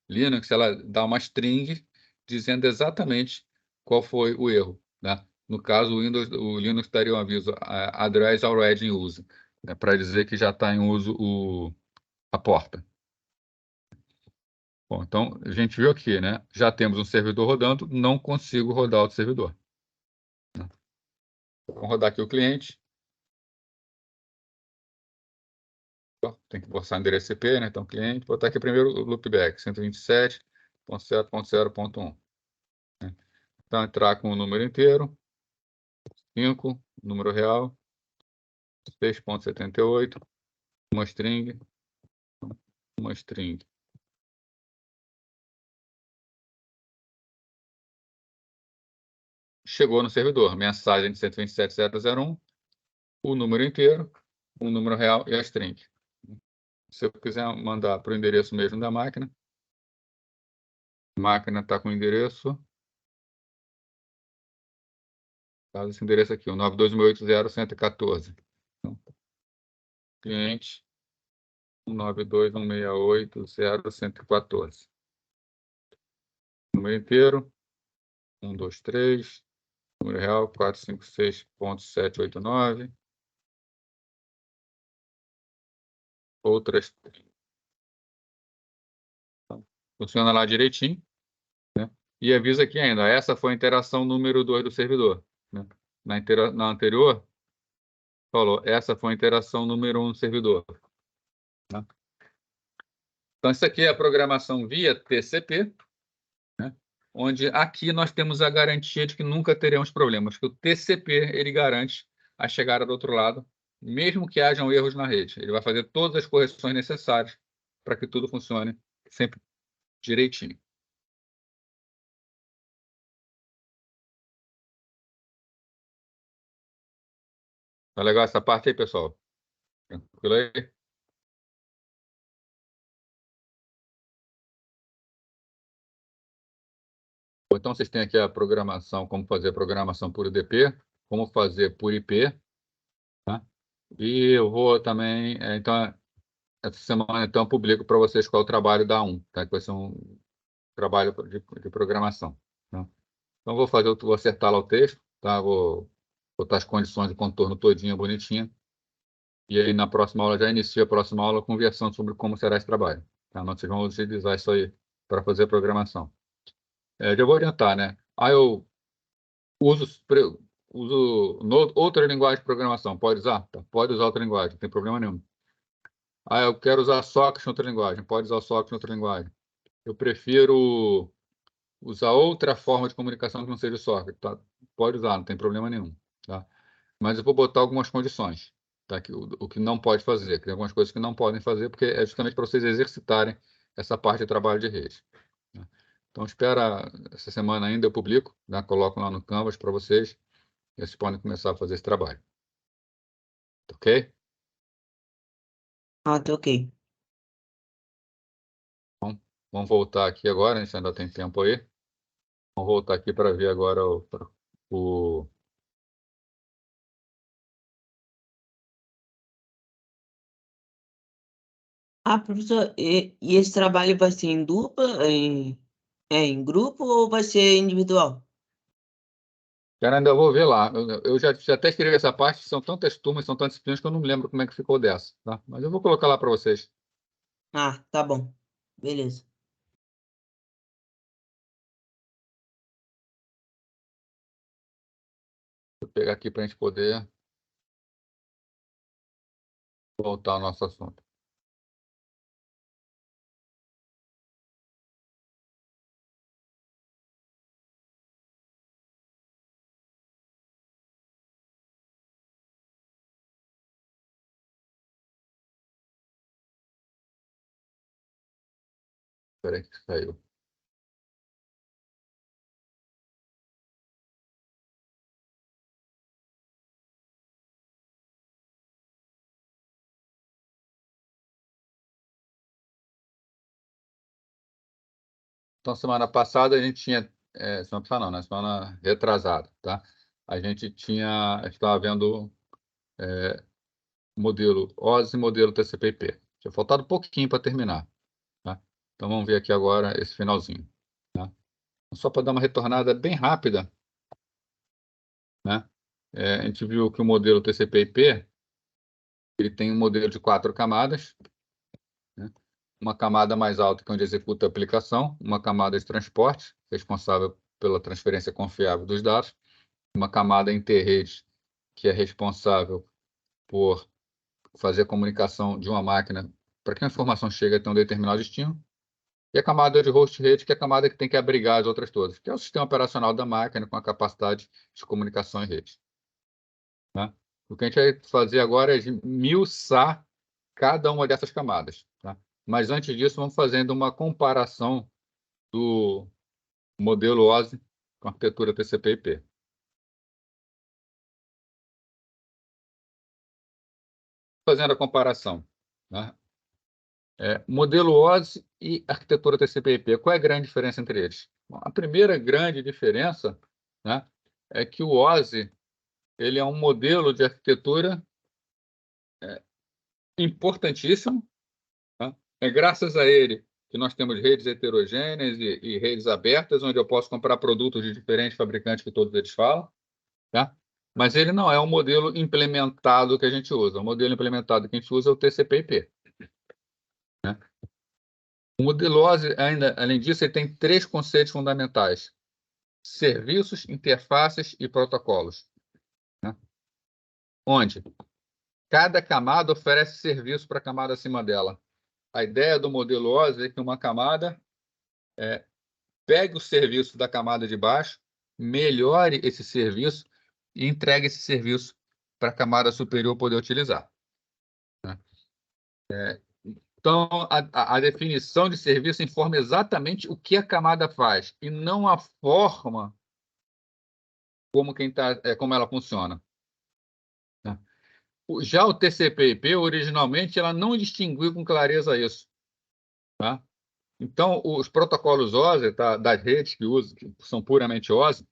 S1: Linux, ela dá uma string dizendo exatamente qual foi o erro. Né? No caso, o Linux daria um aviso address already in use, né? Para dizer que já está em uso a porta. Bom, então, a gente viu aqui, né? Já temos um servidor rodando, não consigo rodar outro servidor. Vamos rodar aqui o cliente. Tem que forçar o endereço IP, né? Então, cliente, botar aqui primeiro o loopback, 127.0.0.1. Então, entrar com o número inteiro, 5, número real, 6.78, uma string, uma string. Chegou no servidor, mensagem de 127.0.0.1, o número inteiro, o número real e a string. Se eu quiser mandar para o endereço mesmo da máquina, a máquina está com o endereço, tá, esse endereço aqui, o 92.180.114. Então, cliente 192.168.0.114. Número inteiro, 123, número real, 456.789. Outras. Funciona lá direitinho, né? E avisa aqui ainda, essa foi a interação número 2 do servidor, né? Na anterior, falou, essa foi a interação número 1 do servidor. Né? Então, isso aqui é a programação via TCP, né? Onde aqui nós temos a garantia de que nunca teremos problemas, que o TCP ele garante a chegada do outro lado, mesmo que hajam erros na rede. Ele vai fazer todas as correções necessárias para que tudo funcione sempre direitinho. Tá legal essa parte aí, pessoal? Tranquilo aí? Então, vocês têm aqui a programação, como fazer a programação por UDP, como fazer por IP, tá? E eu vou também, então, essa semana, então, eu publico para vocês qual é o trabalho da 1, tá? Que vai ser um trabalho de programação, tá? Então, vou acertar lá o texto, tá? Vou botar as condições de contorno todinha, bonitinha. E aí, na próxima aula, já inicio a próxima aula conversando sobre como será esse trabalho, tá? Nós vamos utilizar isso aí para fazer a programação. Já vou orientar, né? Eu uso, outra linguagem de programação. Pode usar? Tá. Pode usar outra linguagem, não tem problema nenhum. Eu quero usar sockets em outra linguagem. Pode usar o sockets em outra linguagem. Eu prefiro usar outra forma de comunicação que não seja o socket. Tá? Pode usar, não tem problema nenhum. Tá? Mas eu vou botar algumas condições. Tá? O que não pode fazer. Tem algumas coisas que não podem fazer, porque é justamente para vocês exercitarem essa parte de trabalho de rede. Tá? Então, espera essa semana ainda, eu publico, né? Coloco lá no Canvas para vocês. E vocês podem começar a fazer esse trabalho. Ok?
S2: Ah, tá ok.
S1: Então, vamos voltar aqui agora, a gente ainda tem tempo aí. Vamos voltar aqui para ver agora o...
S2: Ah, professor, e esse trabalho vai ser em dupla, em grupo ou vai ser individual?
S1: Cara, ainda vou ver lá. Eu já até escrevi essa parte, são tantas turmas, são tantas disciplinas que eu não me lembro como é que ficou dessa. Tá? Mas eu vou colocar lá para vocês.
S2: Ah, tá bom. Beleza.
S1: Vou pegar aqui para a gente poder voltar ao nosso assunto. Espera aí que saiu. Então, semana passada a gente tinha... semana passada não, né? Semana retrasada, tá? A gente estava vendo modelo OSI e modelo TCP/IP. Tinha faltado um pouquinho para terminar, tá? Então vamos ver aqui agora esse finalzinho, tá? Só para dar uma retornada bem rápida, né? A gente viu que o modelo TCP/IP ele tem um modelo de 4 camadas, né? uma camada mais alta, que é onde executa a aplicação, uma camada de transporte, responsável pela transferência confiável dos dados, uma camada interrede, que é responsável por fazer a comunicação de uma máquina para que a informação chegue até um determinado destino, e a camada de host rede, que é a camada que tem que abrigar as outras todas, que é o sistema operacional da máquina com a capacidade de comunicação em rede. Tá? O que a gente vai fazer agora é esmiuçar cada uma dessas camadas. Tá? Mas antes disso, vamos fazendo uma comparação do modelo OSI com a arquitetura TCP/IP. Fazendo a comparação, né? Modelo OSI e arquitetura TCP/IP. Qual é a grande diferença entre eles? Bom, a primeira grande diferença, né, é que o OSI ele é um modelo de arquitetura importantíssimo. Tá? É graças a ele que nós temos redes heterogêneas e redes abertas, onde eu posso comprar produtos de diferentes fabricantes que todos eles falam. Tá? Mas ele não é o modelo implementado que a gente usa. O modelo implementado que a gente usa é o TCP/IP. Né? O modelo OSI, ainda, além disso, ele tem 3 conceitos fundamentais: serviços, interfaces e protocolos. Né? Onde cada camada oferece serviço para a camada acima dela. A ideia do modelo OSI é que uma camada pegue o serviço da camada de baixo, melhore esse serviço e entregue esse serviço para a camada superior poder utilizar. Né? Então, a definição de serviço informa exatamente o que a camada faz e não a forma como ela funciona. Né? Já o TCP/IP, originalmente, ela não distinguiu com clareza isso. Tá? Então, os protocolos OSI, tá, das redes que usam, que são puramente OSI,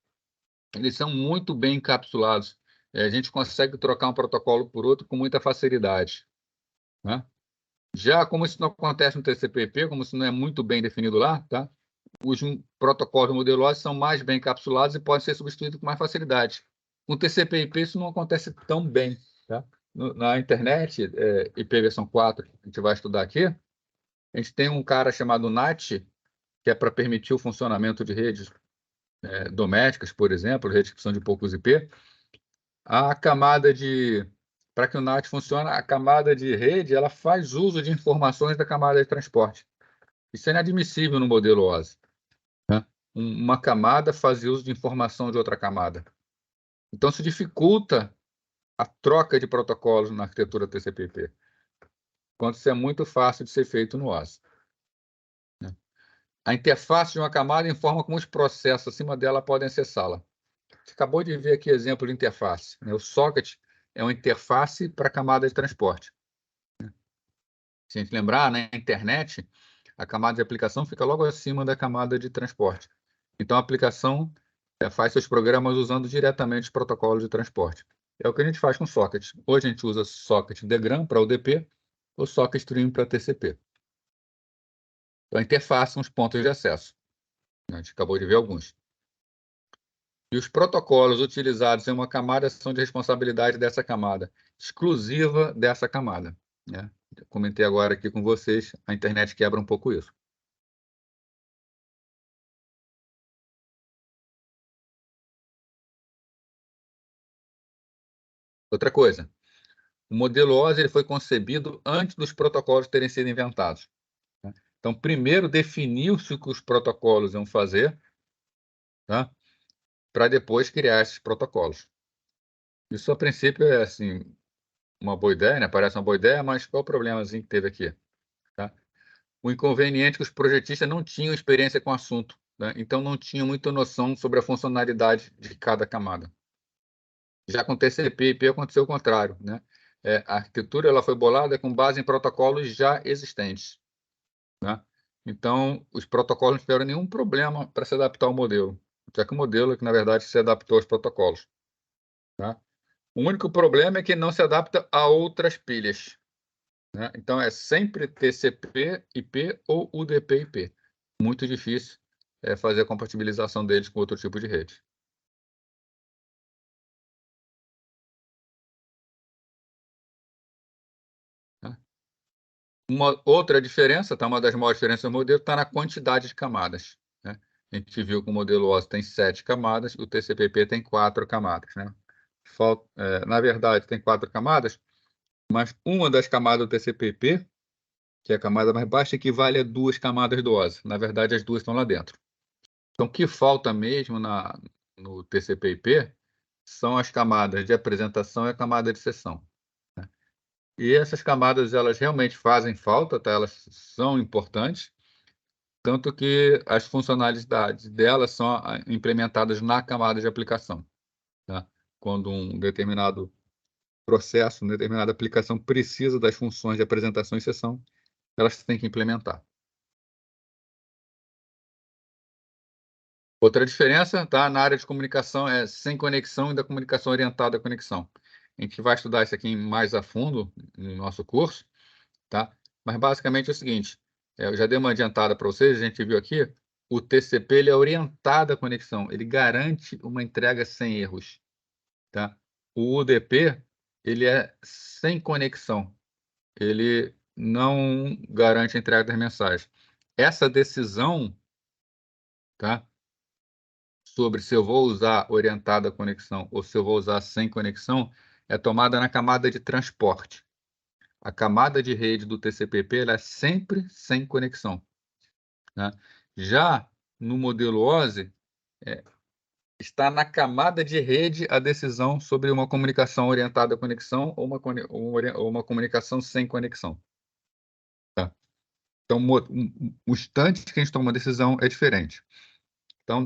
S1: eles são muito bem encapsulados. A gente consegue trocar um protocolo por outro com muita facilidade. Né? Já como isso não acontece no TCP/IP, como isso não é muito bem definido lá, tá? Os protocolos modelosos são mais bem encapsulados e podem ser substituídos com mais facilidade. Com TCP/IP isso não acontece tão bem. Tá? Na internet, IP versão 4, que a gente vai estudar aqui, a gente tem um cara chamado NAT, que é para permitir o funcionamento de redes domésticas, por exemplo, redes que são de poucos IP. A camada de... Para que o NAT funcione, a camada de rede ela faz uso de informações da camada de transporte. Isso é inadmissível no modelo OSI. Né? Uma camada faz uso de informação de outra camada. Então, se dificulta a troca de protocolos na arquitetura TCP/IP, quando isso é muito fácil de ser feito no OSI. Né? A interface de uma camada informa como os processos acima dela podem acessá-la. Você acabou de ver aqui exemplo de interface. Né? O socket é uma interface para a camada de transporte. Se a gente lembrar, na internet, a camada de aplicação fica logo acima da camada de transporte. Então, a aplicação faz seus programas usando diretamente os protocolos de transporte. É o que a gente faz com socket. Hoje a gente usa socket DGRAM para UDP ou socket stream para TCP. Então, a interface são os pontos de acesso. A gente acabou de ver alguns. E os protocolos utilizados em uma camada são de responsabilidade dessa camada, exclusiva dessa camada. Né? Comentei agora aqui com vocês, a internet quebra um pouco isso. Outra coisa, o modelo OSI ele foi concebido antes dos protocolos terem sido inventados. Né? Então, primeiro definiu-se o que os protocolos iam fazer, tá? Para depois criar esses protocolos. Isso, a princípio, é assim, uma boa ideia, né? Parece uma boa ideia, mas qual o problemazinho que teve aqui? Tá? O inconveniente é que os projetistas não tinham experiência com o assunto, né? Então não tinham muita noção sobre a funcionalidade de cada camada. Já com TCP/IP aconteceu o contrário, né? A arquitetura ela foi bolada com base em protocolos já existentes, né? Então, os protocolos não tiveram nenhum problema para se adaptar ao modelo, já que o modelo é que, na verdade, se adaptou aos protocolos. Tá? O único problema é que não se adapta a outras pilhas. Né? Então, é sempre TCP/IP ou UDP/IP. Muito difícil fazer a compatibilização deles com outro tipo de rede. Tá? Uma outra diferença, tá? Uma das maiores diferenças do modelo está na quantidade de camadas, né? A gente viu que o modelo OSI tem 7 camadas, o TCP/IP tem 4 camadas, né? Na verdade, tem 4 camadas, mas uma das camadas do TCP/IP, que é a camada mais baixa, equivale a 2 camadas do OSI. Na verdade, as duas estão lá dentro. Então, o que falta mesmo no TCP/IP são as camadas de apresentação e a camada de sessão. E essas camadas, elas realmente fazem falta, tá? Elas são importantes, tanto que as funcionalidades delas são implementadas na camada de aplicação, tá? Quando um determinado processo, uma determinada aplicação precisa das funções de apresentação e sessão, elas têm que implementar. Outra diferença, tá? Na área de comunicação é sem conexão e da comunicação orientada à conexão. A gente vai estudar isso aqui mais a fundo no nosso curso, tá? Mas basicamente é o seguinte, eu já dei uma adiantada para vocês, a gente viu aqui, o TCP ele é orientado à conexão, ele garante uma entrega sem erros, tá? O UDP, ele é sem conexão, ele não garante a entrega das mensagens. Essa decisão, tá? Sobre se eu vou usar orientada à conexão ou se eu vou usar sem conexão, é tomada na camada de transporte. A camada de rede do TCP/IP ela é sempre sem conexão, né? Já no modelo OSI, está na camada de rede a decisão sobre uma comunicação orientada à conexão ou uma comunicação sem conexão, tá? Então, o instante que a gente toma uma decisão é diferente. Então,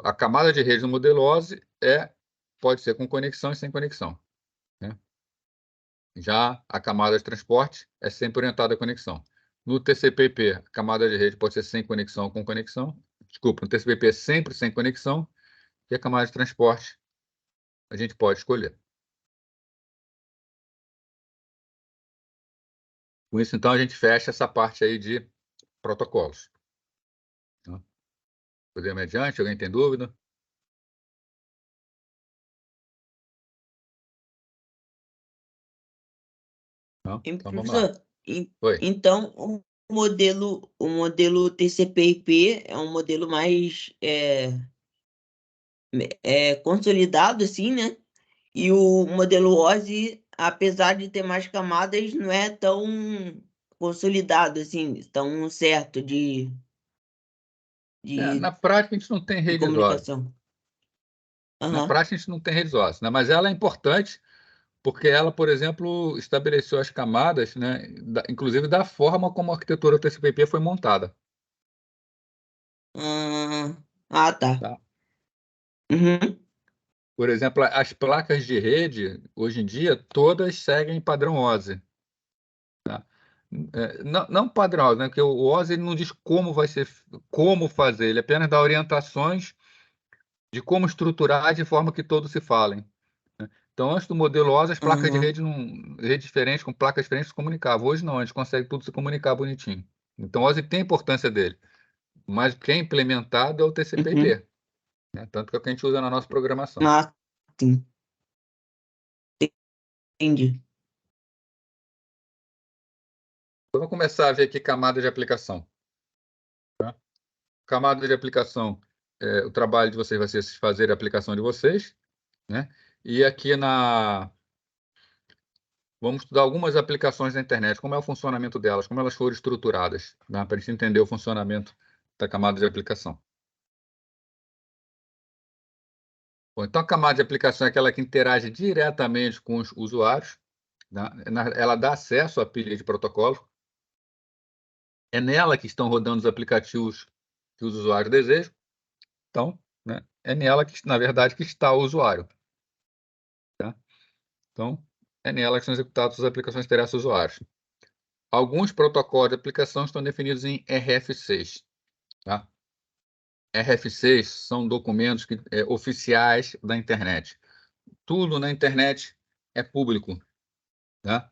S1: a camada de rede no modelo OSI pode ser com conexão e sem conexão, né? Já a camada de transporte é sempre orientada à conexão. No TCP/IP, a camada de rede pode ser sem conexão ou com conexão. Desculpa, no TCP/IP é sempre sem conexão e a camada de transporte a gente pode escolher. Com isso, então, a gente fecha essa parte aí de protocolos. Tá? Podemos ir adiante? Alguém tem dúvida? Não? Então, vamos lá.
S2: Professor,
S1: Oi.
S2: então o modelo TCP/IP é um modelo mais consolidado, assim, né? E o modelo OSI, apesar de ter mais camadas, não é tão consolidado, assim, tão certo de,
S1: Na prática, a gente não tem
S2: de
S1: redes OSI.
S2: comunicação.
S1: Na
S2: Aham.
S1: prática, a gente não tem redes OSI, né? Mas ela é importante porque ela, por exemplo, estabeleceu as camadas, né? Inclusive da forma como a arquitetura TCP/IP foi montada.
S2: Tá.
S1: Tá?
S2: Uhum.
S1: Por exemplo, as placas de rede, hoje em dia, todas seguem padrão OSI. Tá? Não padrão OSI, né? Porque o OSI ele não diz como vai ser, como fazer, ele apenas dá orientações de como estruturar de forma que todos se falem. Então, antes do modelo OSI, as placas de
S2: Uhum.
S1: rede, rede diferentes, com placas diferentes, se comunicavam. Hoje não, a gente consegue tudo se comunicar bonitinho. Então, o OSI tem a importância dele, mas o que é implementado é o
S2: Uhum.
S1: TCP/IP, né? Tanto que é o que a gente usa na nossa programação.
S2: Ah, sim. Entendi.
S1: Então, vamos começar a ver aqui camada de aplicação. Tá? Camada de aplicação, o trabalho de vocês vai ser fazer a aplicação de vocês, né? E aqui vamos estudar algumas aplicações da internet, como é o funcionamento delas, como elas foram estruturadas, né? Para a gente entender o funcionamento da camada de aplicação. Bom, então, a camada de aplicação é aquela que interage diretamente com os usuários, né? Ela dá acesso à pilha de protocolo. É nela que estão rodando os aplicativos que os usuários desejam. Então, né, é nela que, na verdade, que está o usuário. Tá? Então, é nela que são executadas as aplicações que interessam aos usuários. Alguns protocolos de aplicação estão definidos em RF6. Tá? RF6 são documentos oficiais da internet. Tudo na internet é público. Tá?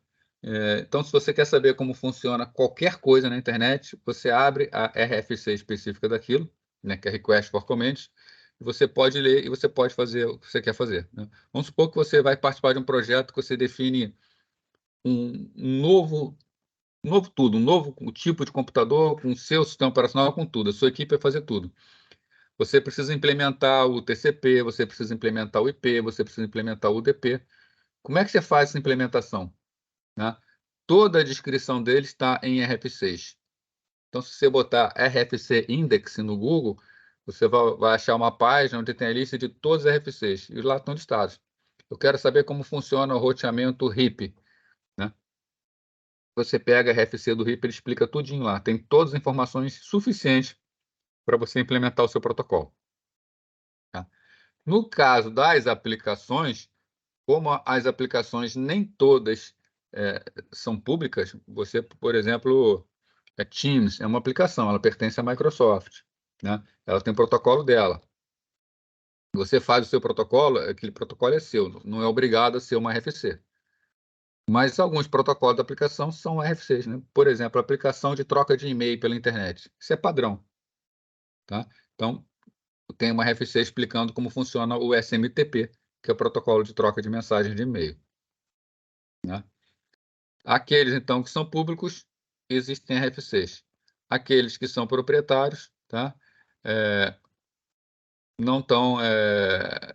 S1: Então, se você quer saber como funciona qualquer coisa na internet, você abre a RFC específica daquilo, né, que é Request for Comments, e você pode ler e você pode fazer o que você quer fazer, né? Vamos supor que você vai participar de um projeto que você define um novo tudo, um novo tipo de computador, com o seu sistema operacional, com tudo. A sua equipe vai fazer tudo. Você precisa implementar o TCP, você precisa implementar o IP, você precisa implementar o UDP. Como é que você faz essa implementação? Né? Toda a descrição dele está em RF6. Então, se você botar RFC Index no Google, você vai achar uma página onde tem a lista de todos os RFCs, e lá estão listados. Eu quero saber como funciona o roteamento RIP. Né? Você pega a RFC do RIP, ele explica tudinho lá. Tem todas as informações suficientes para você implementar o seu protocolo. Tá? No caso das aplicações, como as aplicações nem todas são públicas, você, por exemplo, Teams é uma aplicação, ela pertence à Microsoft, né? Ela tem o protocolo dela. Você faz o seu protocolo, aquele protocolo é seu, não é obrigado a ser uma RFC. Mas alguns protocolos da aplicação são RFCs, né? Por exemplo, a aplicação de troca de e-mail pela internet. Isso é padrão, tá? Então, tem uma RFC explicando como funciona o SMTP, que é o protocolo de troca de mensagens de e-mail. Né? Aqueles, então, que são públicos, existem RFCs. Aqueles que são proprietários, tá? Não estão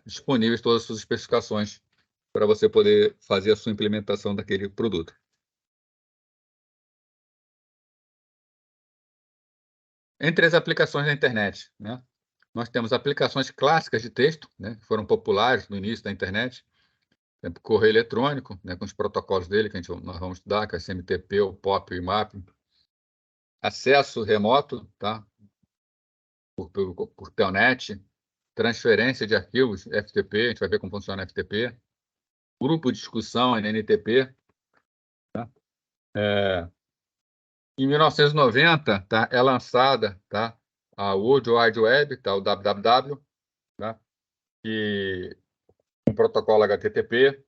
S1: disponíveis todas as suas especificações para você poder fazer a sua implementação daquele produto. Entre as aplicações da internet, né? Nós temos aplicações clássicas de texto, né, que foram populares no início da internet, por exemplo, correio eletrônico, né, com os protocolos dele, que nós vamos estudar, que é SMTP, o POP e o IMAP. Acesso remoto, tá? Por Telnet, transferência de arquivos, FTP, a gente vai ver como funciona o FTP, grupo de discussão, NNTP. Tá? Em 1990, tá, é lançada, tá, a World Wide Web, tá, o www, tá, e um protocolo HTTP.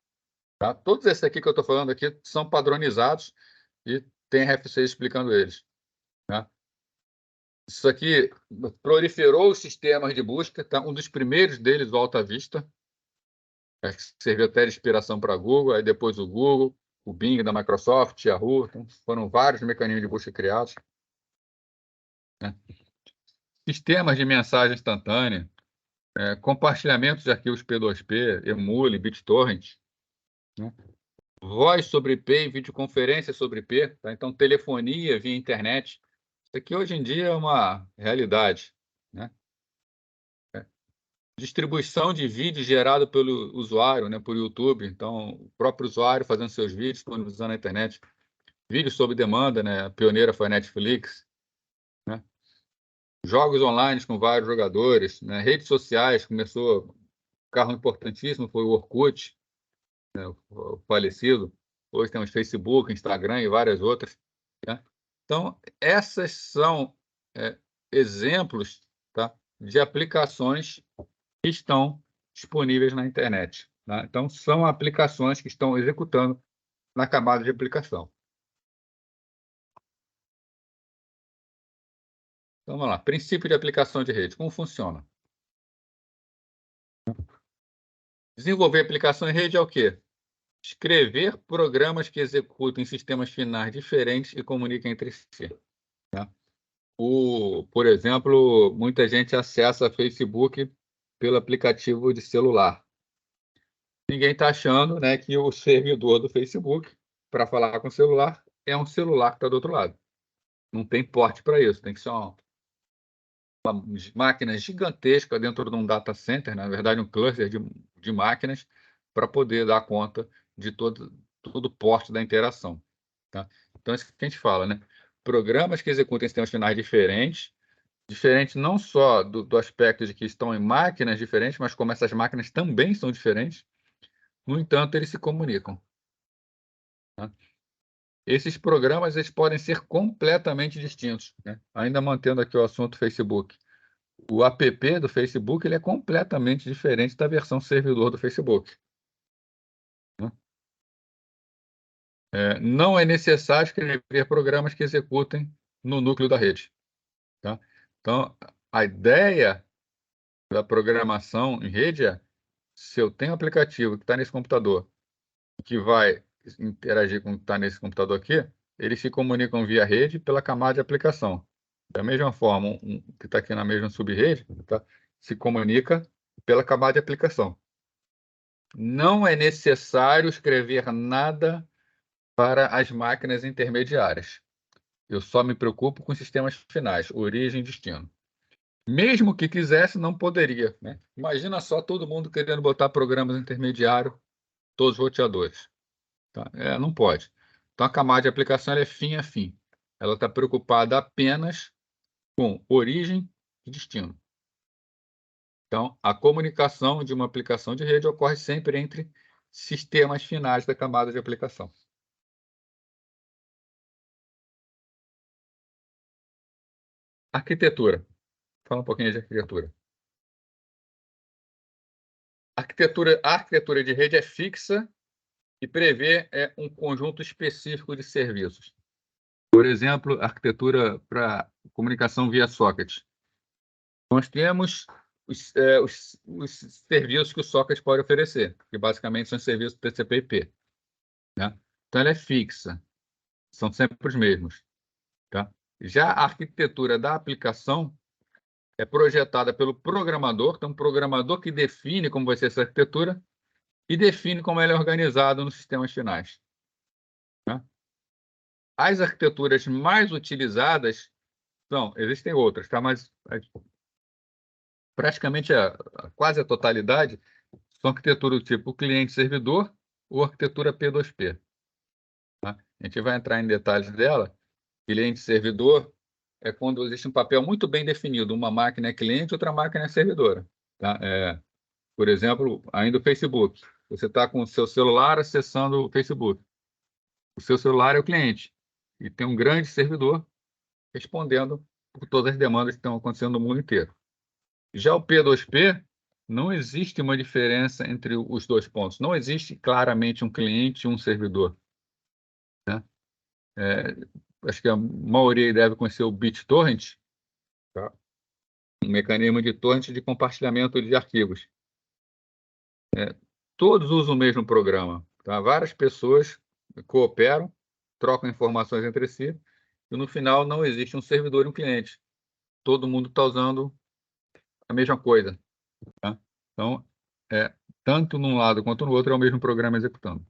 S1: Tá? Todos esses aqui que eu estou falando aqui são padronizados e tem RFC explicando eles. Tá? Isso aqui proliferou os sistemas de busca. Tá? Um dos primeiros deles, o Alta Vista, que serviu até de inspiração para a Google, aí depois o Google, o Bing da Microsoft, Yahoo. Então, foram vários mecanismos de busca criados. Né? Sistemas de mensagem instantânea, compartilhamento de arquivos P2P, Emule, BitTorrent, né? Voz sobre IP e videoconferência sobre IP, tá? Então, telefonia via internet. Isso aqui hoje em dia é uma realidade. Né? Distribuição de vídeo gerado pelo usuário, né, por YouTube. Então, o próprio usuário fazendo seus vídeos, disponibilizando na internet. Vídeos sob demanda, né? A pioneira foi a Netflix. Né? Jogos online com vários jogadores. Né? Redes sociais, começou... Carro importantíssimo foi o Orkut, né, o falecido. Hoje temos Facebook, Instagram e várias outras. Né? Então, essas são exemplos, tá, de aplicações que estão disponíveis na internet. Tá? Então, são aplicações que estão executando na camada de aplicação. Então, vamos lá. Princípio de aplicação de rede. Como funciona? Desenvolver aplicação em rede é o quê? Escrever programas que executem sistemas finais diferentes e comuniquem entre si. Tá? Por exemplo, muita gente acessa Facebook pelo aplicativo de celular. Ninguém está achando, né, que o servidor do Facebook, para falar com o celular, é um celular que está do outro lado. Não tem porte para isso, tem que ser uma máquina gigantesca dentro de um data center, na verdade, um cluster de máquinas, para poder dar conta de todo o porte da interação. Tá? Então, é isso que a gente fala, né? Programas que executem sistemas finais diferentes não só do aspecto de que estão em máquinas diferentes, mas como essas máquinas também são diferentes, no entanto, eles se comunicam. Tá? Esses programas eles podem ser completamente distintos, né? Ainda mantendo aqui o assunto Facebook. O app do Facebook ele é completamente diferente da versão servidor do Facebook. Né? Não é necessário escrever programas que executem no núcleo da rede. Tá? Então, a ideia da programação em rede é: se eu tenho um aplicativo que está nesse computador, que vai interagir com o que está nesse computador aqui, eles se comunicam via rede pela camada de aplicação. Da mesma forma, um que está aqui na mesma subrede, tá, se comunica pela camada de aplicação. Não é necessário escrever nada para as máquinas intermediárias. Eu só me preocupo com os sistemas finais, origem e destino. Mesmo que quisesse, não poderia, né? Imagina só todo mundo querendo botar programas intermediários, todos os roteadores. Tá? Não pode. Então, a camada de aplicação ela é fim a fim. Ela está preocupada apenas com origem e destino. Então, a comunicação de uma aplicação de rede ocorre sempre entre sistemas finais da camada de aplicação. Arquitetura. Fala um pouquinho de arquitetura. A arquitetura de rede é fixa e prevê um conjunto específico de serviços. Por exemplo, arquitetura para comunicação via socket. Nós temos os serviços que o socket pode oferecer, que basicamente são serviços TCP/IP. Né? Então, ela é fixa, são sempre os mesmos. Tá? Já a arquitetura da aplicação é projetada pelo programador, então, um programador que define como vai ser essa arquitetura e define como ela é organizada nos sistemas finais. Tá? As arquiteturas mais utilizadas existem outras, tá? Mas praticamente quase a totalidade são arquitetura do tipo cliente-servidor ou arquitetura P2P. Tá? A gente vai entrar em detalhes dela. Cliente-servidor é quando existe um papel muito bem definido. Uma máquina é cliente, outra máquina é servidora. Tá? Por exemplo, ainda o Facebook. Você está com o seu celular acessando o Facebook. O seu celular é o cliente. E tem um grande servidor respondendo por todas as demandas que estão acontecendo no mundo inteiro. Já o P2P, não existe uma diferença entre os dois pontos. Não existe claramente um cliente e um servidor. Né? Acho que a maioria deve conhecer o BitTorrent, tá? Um mecanismo de torrent de compartilhamento de arquivos. Todos usam o mesmo programa. Tá? Várias pessoas cooperam, trocam informações entre si, e no final não existe um servidor e um cliente. Todo mundo está usando a mesma coisa. Tá? Então, tanto num lado quanto no outro é o mesmo programa executando.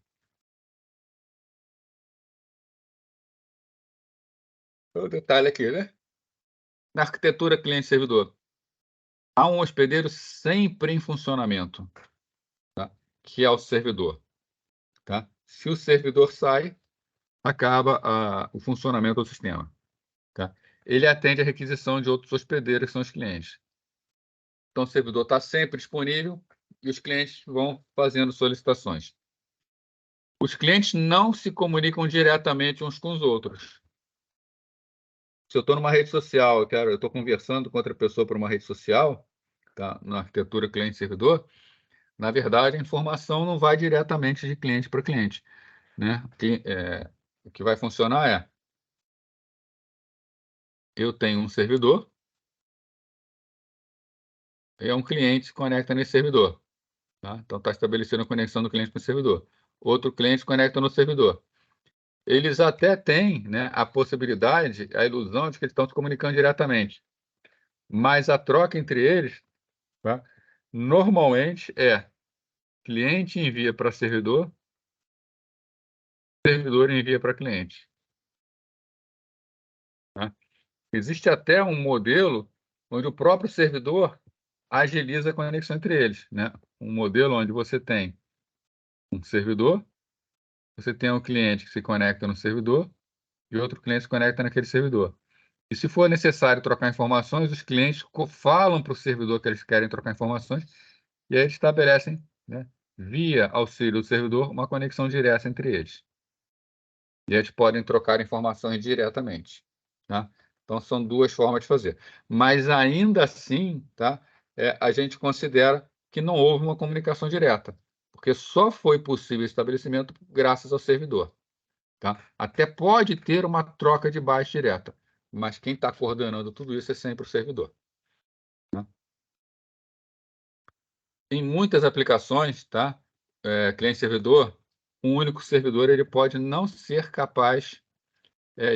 S1: O detalhe aqui, né? Na arquitetura cliente-servidor, há um hospedeiro sempre em funcionamento, tá? Que é o servidor. Tá? Se o servidor sai, acaba o funcionamento do sistema. Tá? Ele atende a requisição de outros hospedeiros, que são os clientes. Então, o servidor está sempre disponível e os clientes vão fazendo solicitações. Os clientes não se comunicam diretamente uns com os outros. Se eu estou numa rede social, eu estou conversando com outra pessoa por uma rede social, tá? Na arquitetura cliente-servidor, na verdade, a informação não vai diretamente de cliente para cliente. Né? O que vai funcionar eu tenho um servidor, e um cliente se conecta nesse servidor. Tá? Então, está estabelecendo a conexão do cliente com o servidor. Outro cliente se conecta no servidor. Eles até têm, né, a possibilidade, a ilusão de que eles estão se comunicando diretamente. Mas a troca entre eles, tá, normalmente cliente envia para servidor envia para cliente. Tá? Existe até um modelo onde o próprio servidor agiliza a conexão entre eles. Né? Um modelo onde você tem um servidor, você tem um cliente que se conecta no servidor e outro cliente se conecta naquele servidor. E se for necessário trocar informações, os clientes falam para o servidor que eles querem trocar informações e aí eles estabelecem, né, via auxílio do servidor, uma conexão direta entre eles. E eles podem trocar informações diretamente. Tá? Então, são duas formas de fazer. Mas, ainda assim, tá, a gente considera que não houve uma comunicação direta, porque só foi possível o estabelecimento graças ao servidor. Tá? Até pode ter uma troca de bytes direta, mas quem está coordenando tudo isso é sempre o servidor. Tá? Em muitas aplicações, tá? Cliente-servidor, um único servidor ele pode não ser capaz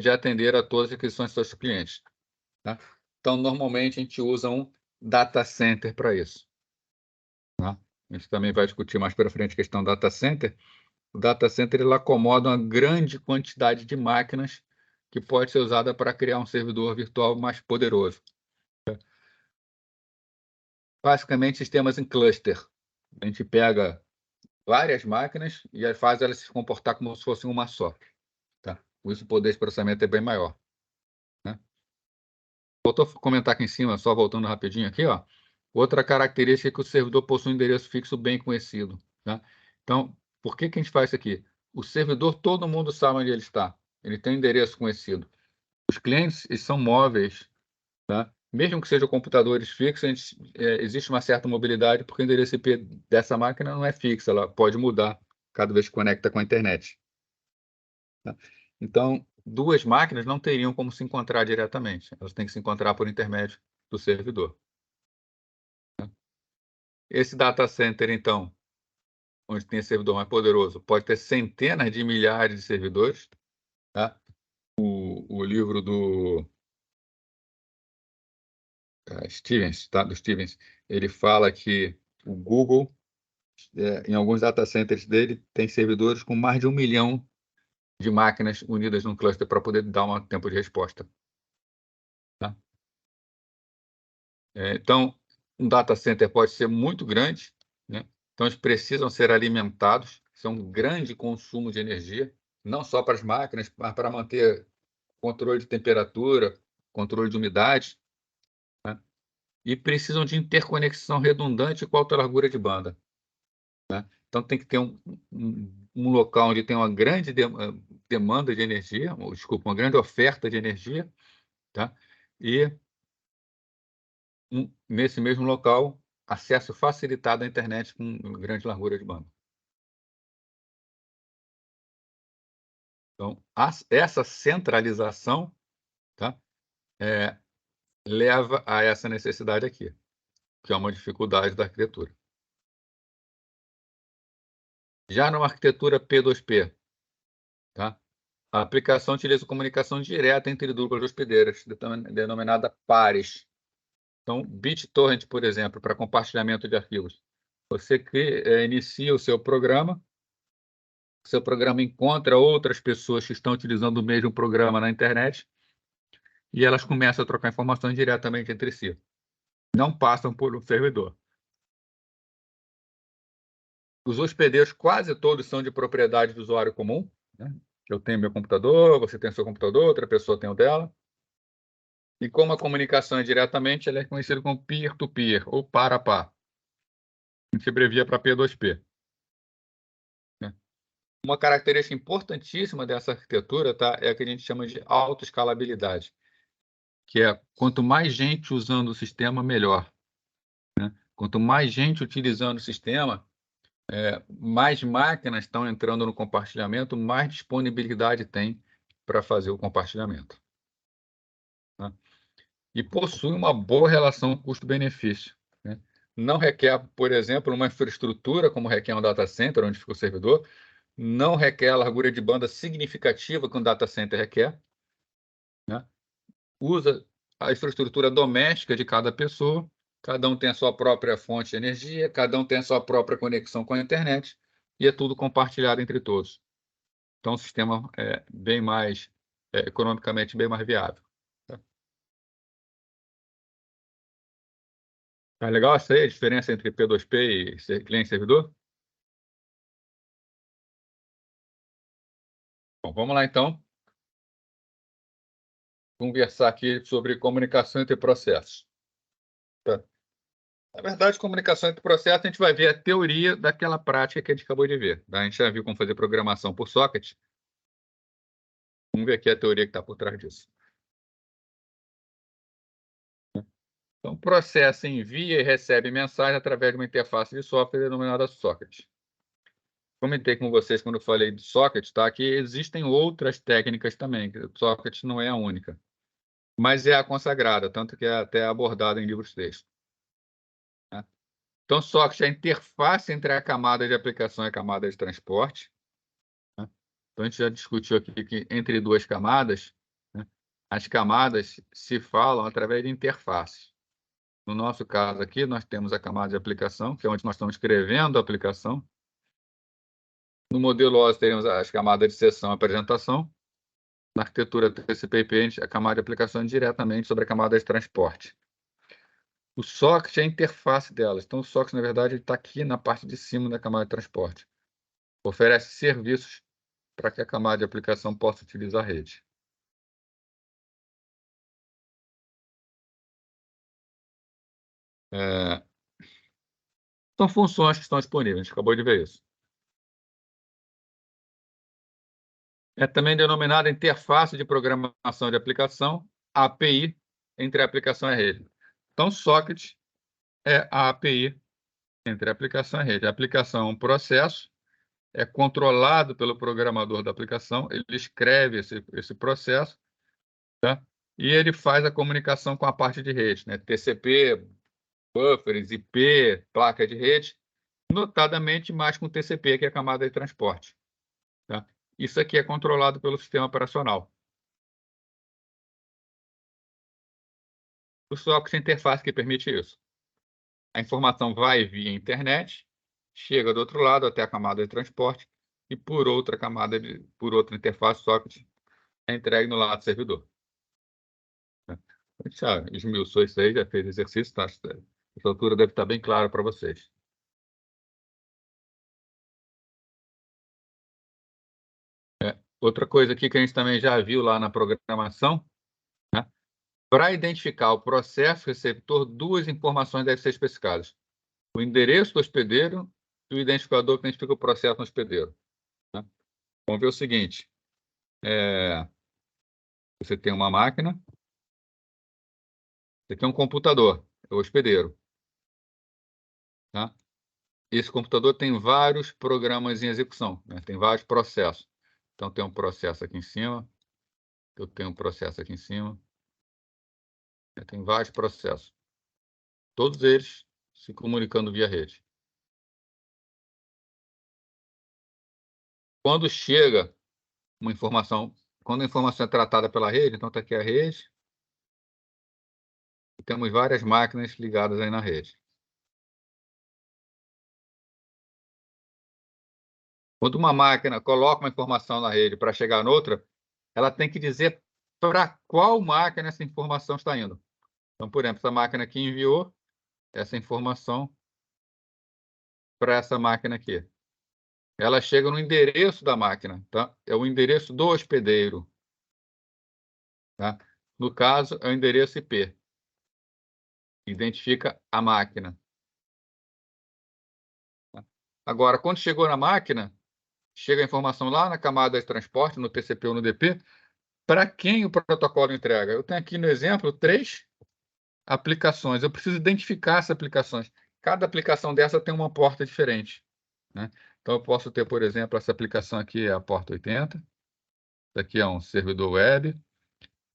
S1: de atender a todas as requisições dos seus clientes. Tá? Então, normalmente, a gente usa um data center para isso. Tá? A gente também vai discutir mais para frente a questão do data center. O data center ele acomoda uma grande quantidade de máquinas que pode ser usada para criar um servidor virtual mais poderoso. Basicamente, sistemas em cluster. A gente pega várias máquinas e faz elas se comportar como se fosse uma só. Tá? Por isso, o poder de processamento é bem maior. Né? Voltou a comentar aqui em cima, só voltando rapidinho aqui, ó. Outra característica é que o servidor possui um endereço fixo bem conhecido. Tá? Então, por que a gente faz isso aqui? O servidor, todo mundo sabe onde ele está. Ele tem um endereço conhecido. Os clientes eles são móveis. Tá? Mesmo que sejam computadores fixos, existe uma certa mobilidade, porque o endereço IP dessa máquina não é fixo, ela pode mudar cada vez que conecta com a internet. Tá? Então, duas máquinas não teriam como se encontrar diretamente, elas têm que se encontrar por intermédio do servidor. Tá? Esse data center, então, onde tem servidor mais poderoso, pode ter centenas de milhares de servidores. Tá? O livro do Stevens, tá? Do Stevens, ele fala que o Google, em alguns data centers dele, tem servidores com mais de 1 milhão de máquinas unidas num cluster para poder dar um tempo de resposta. Tá? Então, um data center pode ser muito grande, né? Então eles precisam ser alimentados, são um grande consumo de energia, não só para as máquinas, mas para manter controle de temperatura, controle de umidade, né? E precisam de interconexão redundante com alta largura de banda. Né? Então tem que ter um local onde tem uma grande demanda de energia, desculpa, uma grande oferta de energia, tá? E nesse mesmo local, acesso facilitado à internet com grande largura de banda. Então, essa centralização, tá? Leva a essa necessidade aqui, que é uma dificuldade da arquitetura. Já numa arquitetura P2P, tá? A aplicação utiliza comunicação direta entre duplas hospedeiras, denominada pares. Então, BitTorrent, por exemplo, para compartilhamento de arquivos. Você inicia o seu programa encontra outras pessoas que estão utilizando o mesmo programa na internet e elas começam a trocar informações diretamente entre si. Não passam por um servidor. Os hospedeiros quase todos são de propriedade do usuário comum. Né? Eu tenho meu computador, você tem o seu computador, outra pessoa tem o dela. E como a comunicação é diretamente, ela é conhecida como peer-to-peer ou par a par. A gente abrevia para P2P. Né? Uma característica importantíssima dessa arquitetura, tá, é a que a gente chama de autoescalabilidade, que é quanto mais gente usando o sistema, melhor. Né? Quanto mais gente utilizando o sistema, mais máquinas estão entrando no compartilhamento, mais disponibilidade tem para fazer o compartilhamento. Né? E possui uma boa relação custo-benefício. Né? Não requer, por exemplo, uma infraestrutura como requer um data center, onde fica o servidor, não requer a largura de banda significativa que um data center requer. Né? Usa a infraestrutura doméstica de cada pessoa, cada um tem a sua própria fonte de energia, cada um tem a sua própria conexão com a internet, e é tudo compartilhado entre todos. Então, o sistema é bem mais, economicamente, bem mais viável. Tá legal essa aí, a diferença entre P2P e cliente-servidor? Bom, vamos lá, então, conversar aqui sobre comunicação entre processos. Tá? Na verdade, comunicação entre processos, a gente vai ver a teoria daquela prática que a gente acabou de ver. Tá? A gente já viu como fazer programação por socket. Vamos ver aqui a teoria que está por trás disso. Então, o processo envia e recebe mensagem através de uma interface de software denominada socket. Comentei com vocês quando eu falei de socket, tá? Que existem outras técnicas também, que o socket não é a única, mas é a consagrada, tanto que é até abordada em livros de texto. Né? Então, socket é a interface entre a camada de aplicação e a camada de transporte. Então, a gente já discutiu aqui que entre duas camadas, né, as camadas se falam através de interfaces. No nosso caso aqui, nós temos a camada de aplicação, que é onde nós estamos escrevendo a aplicação. No modelo OSI, teremos as camadas de sessão e apresentação. Na arquitetura TCP/IP, a camada de aplicação é diretamente sobre a camada de transporte. O socket é a interface delas. Então, o socket, na verdade, está aqui na parte de cima da camada de transporte. Oferece serviços para que a camada de aplicação possa utilizar a rede. São funções que estão disponíveis, a gente acabou de ver isso. É também denominada interface de programação de aplicação, API, entre a aplicação e a rede. Então, socket é a API entre a aplicação e a rede. A aplicação é um processo, é controlado pelo programador da aplicação, ele escreve esse processo, tá? E ele faz a comunicação com a parte de rede, né? TCP, buffers, IP, placa de rede, notadamente mais com TCP, que é a camada de transporte. Tá? Isso aqui é controlado pelo sistema operacional. O socket é a interface que permite isso. A informação vai via internet, chega do outro lado até a camada de transporte e por outra por outra interface socket é entregue no lado do servidor. A gente já esmiuçou isso aí, já fez exercício, tá? Essa altura deve estar bem clara para vocês. Outra coisa aqui que a gente também já viu lá na programação, né? Para identificar o processo receptor, duas informações devem ser especificadas: o endereço do hospedeiro e o identificador que identifica o processo no hospedeiro. Né? Vamos ver o seguinte: você tem uma máquina, você tem um computador, é o hospedeiro. Tá? Esse computador tem vários programas em execução, né? Tem vários processos. Então, tem um processo aqui em cima, eu tenho um processo aqui em cima, tem vários processos. Todos eles se comunicando via rede. Quando chega uma informação, quando a informação é tratada pela rede, então está aqui a rede, e temos várias máquinas ligadas aí na rede. Quando uma máquina coloca uma informação na rede para chegar noutra, ela tem que dizer para qual máquina essa informação está indo. Então, por exemplo, essa máquina aqui enviou essa informação para essa máquina aqui. Ela chega no endereço da máquina, tá? É o endereço do hospedeiro. Tá? No caso, é o endereço IP. Identifica a máquina. Tá? Agora, quando chegou na máquina, chega a informação lá na camada de transporte, no TCP ou no DP, para quem o protocolo entrega. Eu tenho aqui no exemplo 3 aplicações. Eu preciso identificar essas aplicações. Cada aplicação dessa tem uma porta diferente. Né? Então, eu posso ter, por exemplo, essa aplicação aqui é a porta 80. Isso aqui é um servidor web.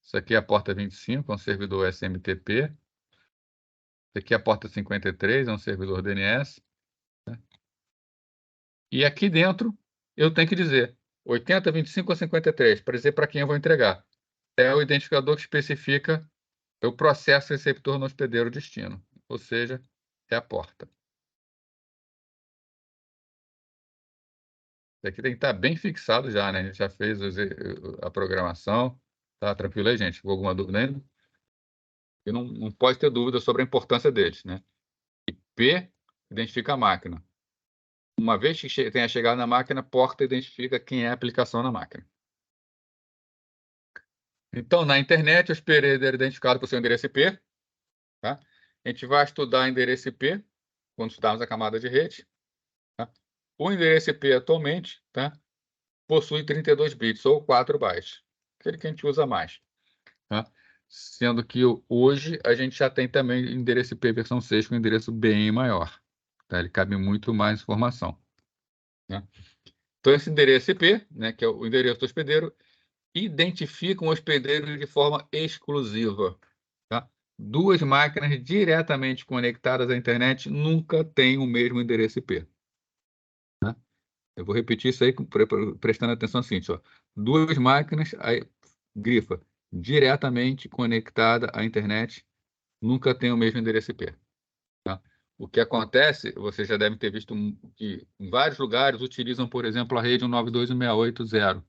S1: Isso aqui é a porta 25, é um servidor SMTP. Isso aqui é a porta 53, é um servidor DNS. Né? E aqui dentro, eu tenho que dizer 80, 25 ou 53, para dizer para quem eu vou entregar. É o identificador que especifica o processo receptor no hospedeiro destino, ou seja, é a porta. Isso aqui tem que estar bem fixado já, né? A gente já fez a programação. Tá tranquilo aí, gente? Alguma dúvida ainda? E não pode ter dúvida sobre a importância deles, né? IP identifica a máquina. Uma vez que tenha chegado na máquina, porta identifica quem é a aplicação na máquina. Então, na internet, o hospedeiro é identificado por seu endereço IP. Tá? A gente vai estudar endereço IP quando estudarmos a camada de rede. Tá? O endereço IP atualmente, tá? Possui 32 bits ou 4 bytes, aquele que a gente usa mais. Tá? Sendo que hoje a gente já tem também endereço IP versão 6 com endereço bem maior. Tá? Ele cabe muito mais informação. Né? Então, esse endereço IP, né, que é o endereço do hospedeiro, identifica um hospedeiro de forma exclusiva. Tá? Duas máquinas diretamente conectadas à internet nunca têm o mesmo endereço IP. Tá? Eu vou repetir isso aí prestando atenção assim, ó. Duas máquinas, aí, grifa, diretamente conectada à internet, nunca tem o mesmo endereço IP. Tá? O que acontece, vocês já devem ter visto que em vários lugares utilizam, por exemplo, a rede 192.168.0.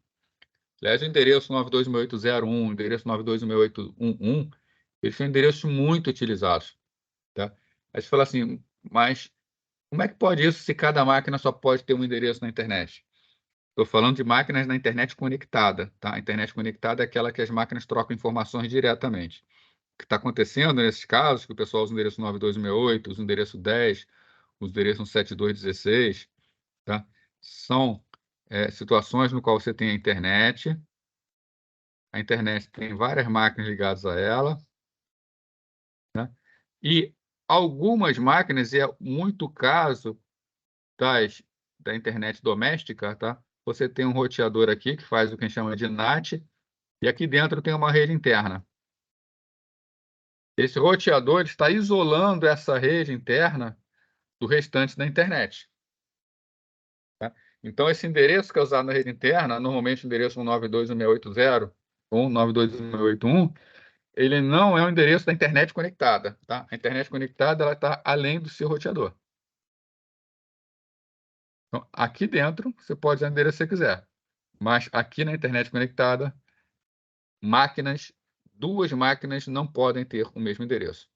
S1: Aliás, o endereço 192.168.0.1, o endereço 192.168.1.1, eles são endereços muito utilizados. Tá? Aí você fala assim, mas como é que pode isso se cada máquina só pode ter um endereço na internet? Estou falando de máquinas na internet conectada. Tá? A internet conectada é aquela que as máquinas trocam informações diretamente. O que está acontecendo nesses casos, que o pessoal usa o endereço 92.168, usa o endereço 10, usa o endereço 172.16, tá? São situações no qual você tem a internet tem várias máquinas ligadas a ela, né? E algumas máquinas, e é muito caso da internet doméstica, tá? Você tem um roteador aqui que faz o que a gente chama de NAT, e aqui dentro tem uma rede interna. Esse roteador está isolando essa rede interna do restante da internet. Tá? Então, esse endereço que é usado na rede interna, normalmente o endereço 192.168.0 ou 192.168.1, ele não é um endereço da internet conectada. Tá? A internet conectada ela está além do seu roteador. Então, aqui dentro, você pode usar o endereço que você quiser. Mas aqui na internet conectada, duas máquinas não podem ter o mesmo endereço.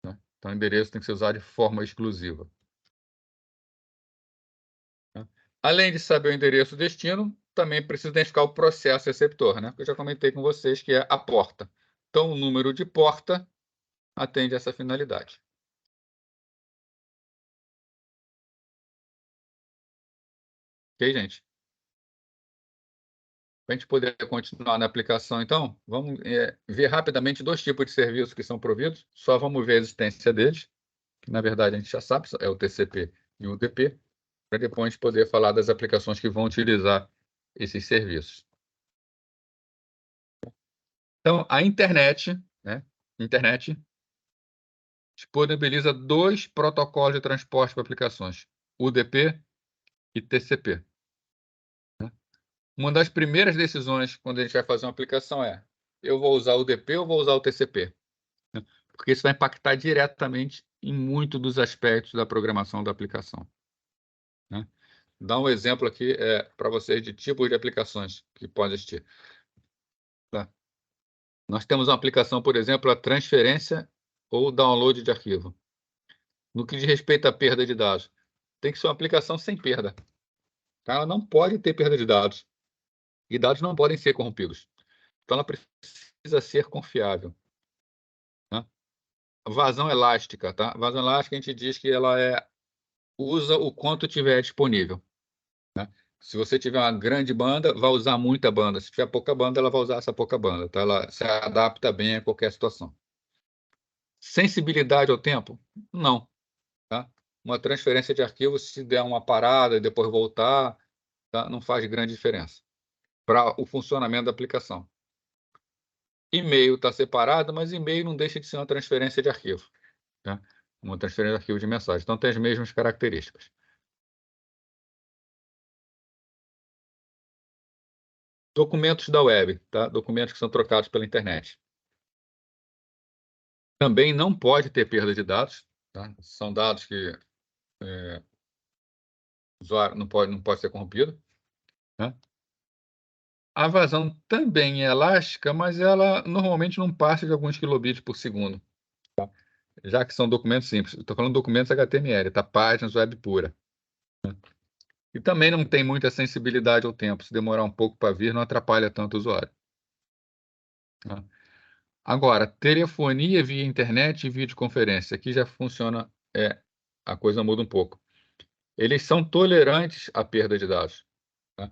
S1: Né? Então, o endereço tem que ser usado de forma exclusiva. Tá? Além de saber o endereço destino, também precisa identificar o processo receptor, né? Eu já comentei com vocês que é a porta. Então, o número de porta atende a essa finalidade. Ok, gente? Para a gente poder continuar na aplicação, então, vamos ver rapidamente dois tipos de serviços que são providos. Só vamos ver a existência deles, que na verdade a gente já sabe, é o TCP e o UDP, para depois a gente poder falar das aplicações que vão utilizar esses serviços. Então, a internet, né? Internet disponibiliza dois protocolos de transporte para aplicações, UDP e TCP. Uma das primeiras decisões quando a gente vai fazer uma aplicação é: eu vou usar o UDP ou vou usar o TCP? Porque isso vai impactar diretamente em muito dos aspectos da programação da aplicação. Né? Dá um exemplo aqui para vocês de tipos de aplicações que podem existir. Tá? Nós temos uma aplicação, por exemplo, a transferência ou download de arquivo. No que diz respeito à perda de dados, tem que ser uma aplicação sem perda. Tá? Ela não pode ter perda de dados. E dados não podem ser corrompidos. Então, ela precisa ser confiável. Tá? Vazão elástica. Tá? Vazão elástica, a gente diz que ela usa o quanto tiver disponível. Né? Se você tiver uma grande banda, vai usar muita banda. Se tiver pouca banda, ela vai usar essa pouca banda. Tá? Ela se adapta bem a qualquer situação. Sensibilidade ao tempo? Não. Tá? Uma transferência de arquivo, se der uma parada e depois voltar, tá? Não faz grande diferença para o funcionamento da aplicação. E-mail está separado, mas e-mail não deixa de ser uma transferência de arquivo. Tá? Uma transferência de arquivo de mensagem. Então, tem as mesmas características. Documentos da web, tá? Documentos que são trocados pela internet. Também não pode ter perda de dados. Tá? São dados que o usuário não pode ser corrompido. Né? A vazão também é elástica, mas ela normalmente não passa de alguns kilobits por segundo. Já que são documentos simples. Estou falando de documentos HTML, tá? Páginas web pura. E também não tem muita sensibilidade ao tempo. Se demorar um pouco para vir, não atrapalha tanto o usuário. Tá? Agora, telefonia via internet e videoconferência. Aqui já funciona, a coisa muda um pouco. Eles são tolerantes à perda de dados. Tá?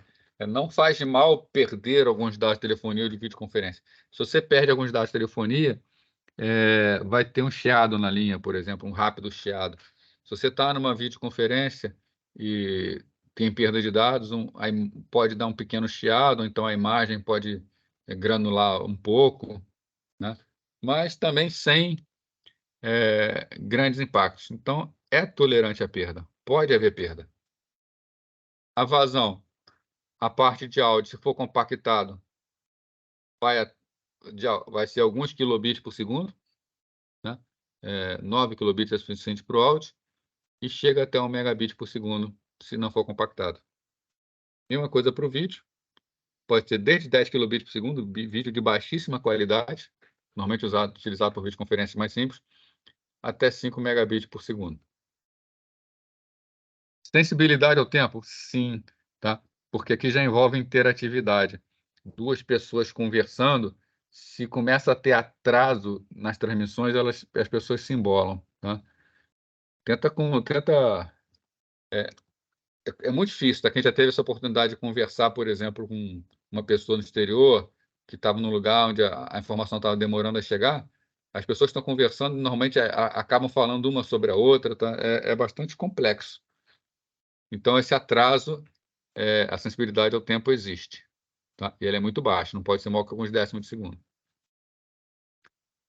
S1: Não faz mal perder alguns dados de telefonia ou de videoconferência. Se você perde alguns dados de telefonia, vai ter um chiado na linha, por exemplo, um rápido chiado. Se você está numa videoconferência e tem perda de dados, aí pode dar um pequeno chiado, então a imagem pode granular um pouco, né? Mas também sem grandes impactos. Então, é tolerante à perda. Pode haver perda. A vazão, a parte de áudio, se for compactado, vai ser alguns kilobits por segundo, né? 9 kilobits é suficiente para o áudio, e chega até 1 megabit por segundo, se não for compactado. Mesma coisa para o vídeo, pode ser desde 10 kilobits por segundo, vídeo de baixíssima qualidade, normalmente utilizado por videoconferências mais simples, até 5 megabits por segundo. Sensibilidade ao tempo? Sim, tá? Porque aqui já envolve interatividade. Duas pessoas conversando, se começa a ter atraso nas transmissões, as pessoas se embolam, tá? É muito difícil, tá? Quem já teve essa oportunidade de conversar, por exemplo, com uma pessoa no exterior, que estava num lugar onde a informação estava demorando a chegar, as pessoas estão conversando, normalmente acabam falando uma sobre a outra, tá? É bastante complexo. Então, esse atraso, a sensibilidade ao tempo existe, tá? E ele é muito baixo, não pode ser maior que alguns décimos de segundo.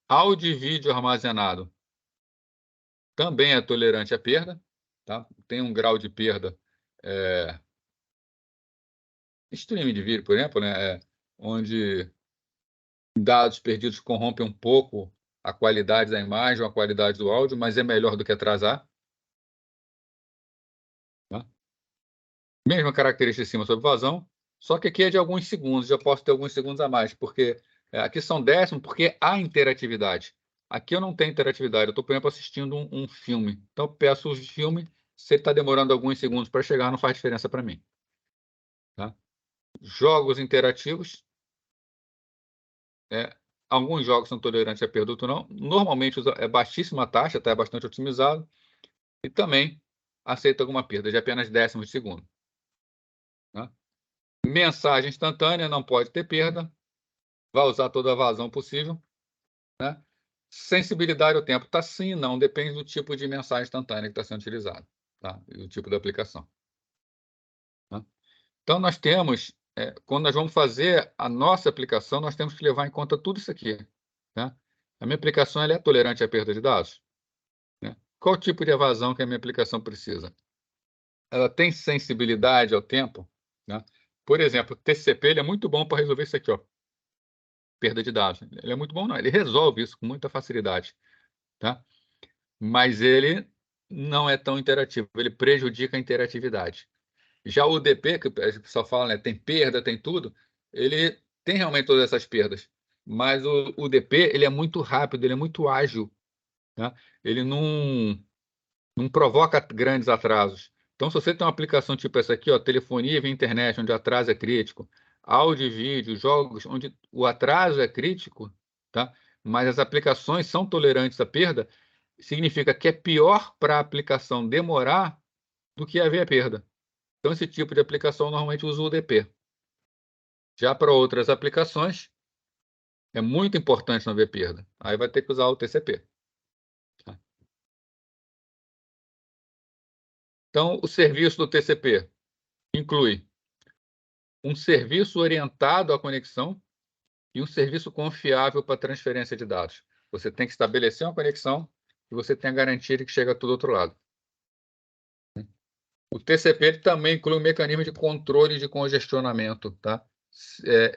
S1: Áudio e vídeo armazenado também é tolerante à perda, tá? Tem um grau de perda, streaming de vídeo, por exemplo, né? Onde dados perdidos corrompem um pouco a qualidade da imagem ou a qualidade do áudio, mas é melhor do que atrasar, tá? Mesma característica de cima sobre vazão, só que aqui é de alguns segundos, já posso ter alguns segundos a mais, porque aqui são décimos, porque há interatividade. Aqui eu não tenho interatividade, eu estou, por exemplo, assistindo um filme. Então, eu peço o filme, se ele está demorando alguns segundos para chegar, não faz diferença para mim, tá? Jogos interativos, alguns jogos são tolerantes a perda, outros não. Normalmente é baixíssima taxa, é bastante otimizado, e também aceita alguma perda de apenas décimos de segundo, tá? Mensagem instantânea, não pode ter perda, vai usar toda a vazão possível, né? Sensibilidade ao tempo, tá sim e não, depende do tipo de mensagem instantânea que está sendo utilizado, tá? E do tipo da aplicação, tá? Então, nós temos, quando nós vamos fazer a nossa aplicação, nós temos que levar em conta tudo isso aqui, tá? A minha aplicação, ela é tolerante à perda de dados, né? Qual tipo de evasão que a minha aplicação precisa? Ela tem sensibilidade ao tempo, né? Por exemplo, o TCP, ele é muito bom para resolver isso aqui, ó, perda de dados. Ele é muito bom, não, ele resolve isso com muita facilidade, tá? Mas ele não é tão interativo, ele prejudica a interatividade. Já o UDP, que o pessoal fala, né, tem perda, tem tudo, ele tem realmente todas essas perdas, mas o UDP, ele é muito rápido, ele é muito ágil, tá? Ele não provoca grandes atrasos. Então, se você tem uma aplicação tipo essa aqui, ó, telefonia via internet, onde o atraso é crítico, áudio e vídeo, jogos, onde o atraso é crítico, tá? Mas as aplicações são tolerantes à perda, significa que é pior para a aplicação demorar do que haver a perda. Então, esse tipo de aplicação normalmente usa o UDP. Já para outras aplicações, é muito importante não haver perda. Aí vai ter que usar o TCP. Tá? Então, o serviço do TCP inclui um serviço orientado à conexão e um serviço confiável para transferência de dados. Você tem que estabelecer uma conexão e você tem a garantia de que chega tudo do outro lado. O TCP também inclui um mecanismo de controle de congestionamento, tá?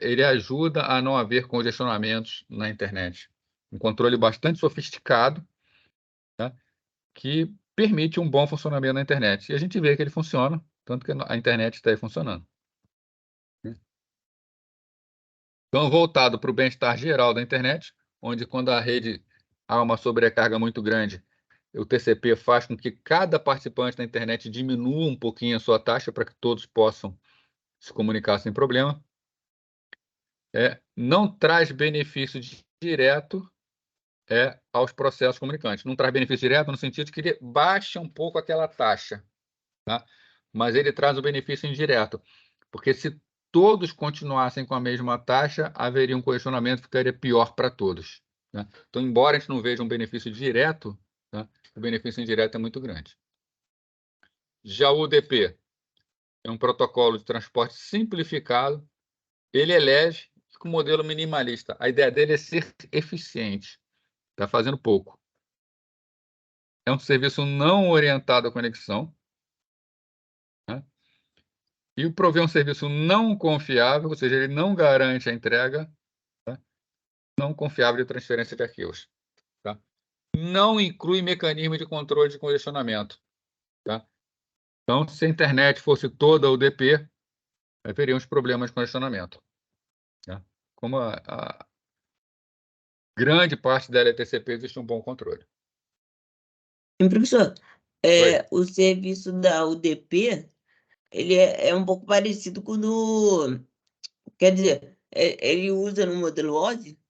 S1: Ele ajuda a não haver congestionamentos na internet. Um controle bastante sofisticado, tá? Que permite um bom funcionamento na internet. E a gente vê que ele funciona, tanto que a internet está aí funcionando. Então, voltado para o bem-estar geral da internet, onde quando a rede há uma sobrecarga muito grande, o TCP faz com que cada participante da internet diminua um pouquinho a sua taxa para que todos possam se comunicar sem problema. Não traz benefício direto aos processos comunicantes. Não traz benefício direto no sentido de que ele baixa um pouco aquela taxa, tá? Mas ele traz o benefício indireto, porque se todos continuassem com a mesma taxa, haveria um congestionamento, ficaria pior para todos, né? Então, embora a gente não veja um benefício direto, tá? O benefício indireto é muito grande. Já o UDP é um protocolo de transporte simplificado, ele é leve, com modelo minimalista. A ideia dele é ser eficiente, está fazendo pouco. É um serviço não orientado à conexão, né? E prover um serviço não confiável, ou seja, ele não garante a entrega, tá? Não confiável de transferência de arquivos. Tá? Não inclui mecanismo de controle de congestionamento. Tá? Então, se a internet fosse toda UDP, haveríamos problemas de congestionamento. Tá? Como a grande parte da LTCP existe um bom controle.
S2: E, professor,
S1: Oi.
S2: o serviço da UDP, ele é um pouco parecido com o do... Quer dizer, ele usa no modelo OSI,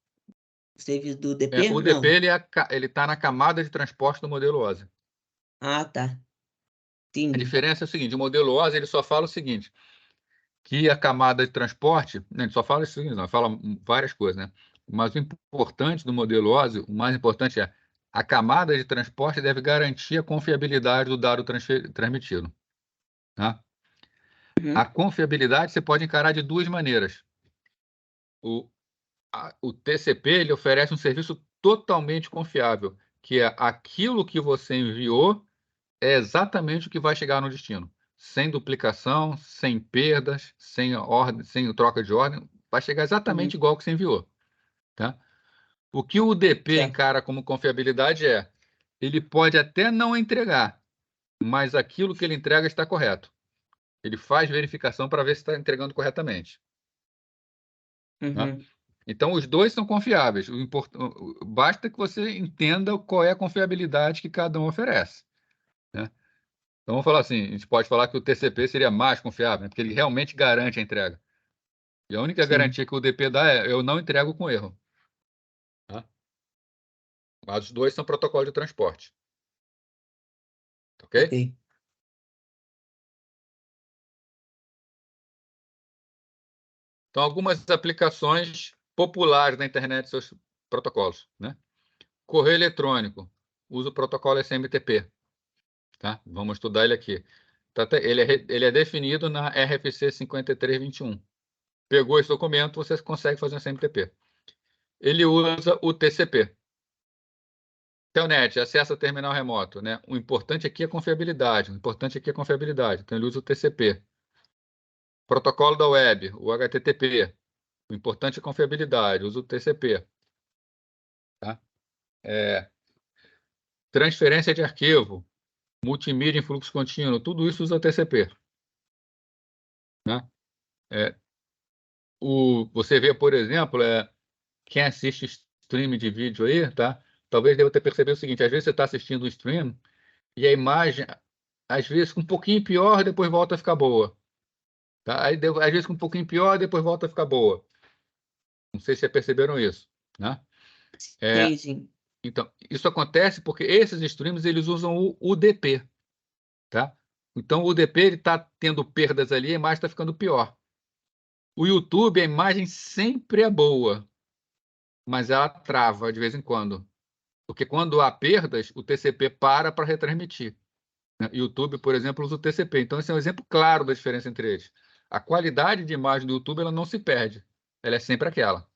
S2: o serviço do UDP?
S1: O UDP
S2: Não.
S1: ele está na camada de transporte do modelo OSI.
S2: Ah, tá.
S1: A
S2: Entendi.
S1: diferença é o seguinte, o modelo OSI ele só fala o seguinte, que a camada de transporte, né, ele só fala isso, não, fala várias coisas, né? Mas o importante do modelo OSI, o mais importante é a camada de transporte deve garantir a confiabilidade do dado transmitido. Tá? A
S2: Uhum.
S1: confiabilidade você pode encarar de duas maneiras. O TCP ele oferece um serviço totalmente confiável, que é aquilo que você enviou é exatamente o que vai chegar no destino, sem duplicação, sem perdas, sem ordem, sem troca de ordem, vai chegar exatamente
S2: Uhum.
S1: igual que você enviou, tá? O que o UDP
S2: Certo.
S1: encara como confiabilidade é, ele pode até não entregar, mas aquilo que ele entrega está correto. Ele faz verificação para ver se está entregando corretamente, tá?
S2: Uhum.
S1: Então, os dois são confiáveis. Basta que você entenda qual é a confiabilidade que cada um oferece, né? Então, vamos falar assim, a gente pode falar que o TCP seria mais confiável, né? Porque ele realmente garante a entrega. E a única
S2: Sim.
S1: garantia que o UDP dá é eu não entrego com erro. Tá? Mas os dois são protocolo de transporte. Ok?
S2: Ok.
S1: Então, algumas aplicações populares na internet, seus protocolos, né? Correio eletrônico, usa o protocolo SMTP. Tá? Vamos estudar ele aqui. Ele é definido na RFC 5321. Pegou esse documento, você consegue fazer um SMTP. Ele usa o TCP. Telnet, acesso a terminal remoto, né? O importante aqui é a confiabilidade. O importante aqui é a confiabilidade. Então, ele usa o TCP. Protocolo da web, o HTTP. O importante é a confiabilidade, usa o TCP. Tá? Transferência de arquivo, multimídia em fluxo contínuo, tudo isso usa o TCP. Né? É, você vê, por exemplo, quem assiste stream de vídeo aí, tá? Talvez deva ter percebido o seguinte, às vezes você está assistindo um stream e a imagem, às vezes, um pouquinho pior, depois volta a ficar boa. Tá? Aí, às vezes, um pouquinho pior, depois volta a ficar boa. Não sei se vocês perceberam isso, né? É,
S2: Sim, sim.
S1: então, isso acontece porque esses streams, eles usam o UDP, tá? Então, o UDP está tendo perdas ali, a imagem está ficando pior. O YouTube, a imagem sempre é boa, mas ela trava de vez em quando. Porque quando há perdas, o TCP para retransmitir. Né? YouTube, por exemplo, usa o TCP. Então, esse é um exemplo claro da diferença entre eles. A qualidade de imagem do YouTube ela não se perde. Ela é sempre aquela.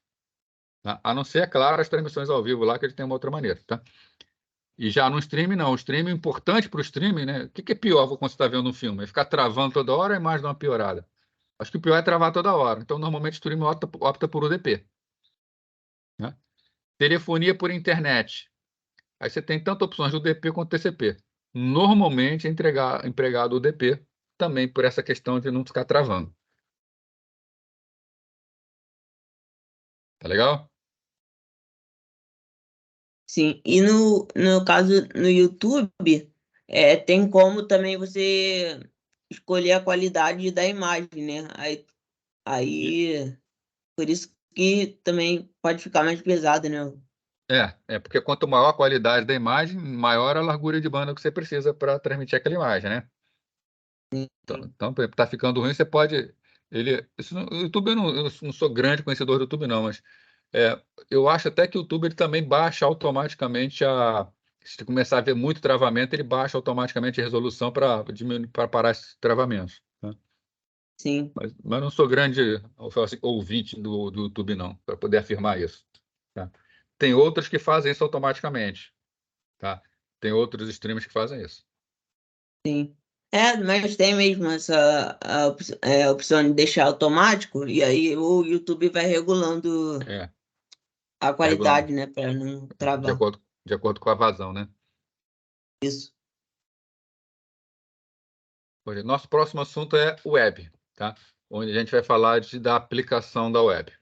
S1: Tá? A não ser, é claro, as transmissões ao vivo lá, que eles têm uma outra maneira. Tá? E já no streaming, não. O streaming, importante para o streaming, né? O que é pior quando você está vendo um filme? É ficar travando toda hora ou a imagem dá uma piorada? Acho que o pior é travar toda hora. Então, normalmente, o streaming opta por UDP. Né? Telefonia por internet. Aí você tem tanto opções do UDP quanto TCP. Normalmente é empregado o UDP também por essa questão de não ficar travando. Tá legal?
S2: Sim. E no caso, no YouTube, tem como também você escolher a qualidade da imagem, né?
S1: E-
S2: Aí por isso que também pode ficar mais pesado, né?
S1: é porque quanto maior a qualidade da imagem, maior a largura de banda que você precisa para transmitir aquela imagem, né?
S2: Sim.
S1: Então, por exemplo, tá ficando ruim, você pode. O YouTube, eu não sou grande conhecedor do YouTube, não, mas eu acho até que o YouTube ele também baixa automaticamente a. Se começar a ver muito travamento, ele baixa automaticamente a resolução para diminuir, para parar esses travamentos. Né?
S2: Sim.
S1: Mas não sou grande eu falo assim, ouvinte do YouTube, não, para poder afirmar isso. Tá? Tem outros que fazem isso automaticamente. Tá? Tem outros streamers que fazem isso.
S2: Sim. Mas tem mesmo essa opção de deixar automático, e aí o YouTube vai regulando
S1: É,
S2: a
S1: vai regulando,
S2: qualidade, né, para não
S1: de
S2: travar.
S1: acordo, de acordo com a vazão, né?
S2: Isso.
S1: Pois nosso próximo assunto é web, tá? Onde a gente vai falar da aplicação da web,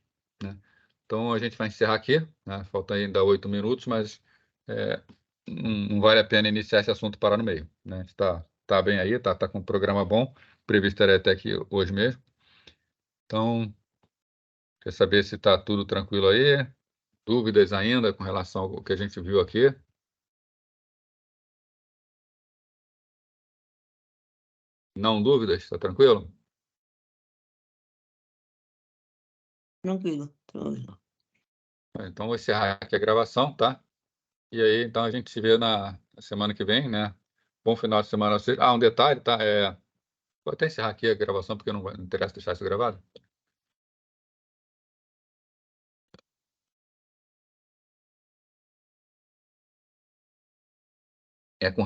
S1: né? Então, a gente vai encerrar aqui, né? Falta ainda 8 minutos, mas é, não vale a pena iniciar esse assunto e parar no meio, né? A gente tá bem aí, tá com um programa bom, previsto era até aqui hoje mesmo. Então, quer saber se está tudo tranquilo aí? Dúvidas ainda com relação ao que a gente viu aqui? Não dúvidas? Está tranquilo?
S2: Tranquilo. Tranquilo.
S1: Então, vou encerrar aqui a gravação, tá? E aí, então, a gente se vê na semana que vem, né? Bom final de semana a vocês. Um detalhe, tá? Vou até encerrar aqui a gravação, porque não interessa deixar isso gravado. É com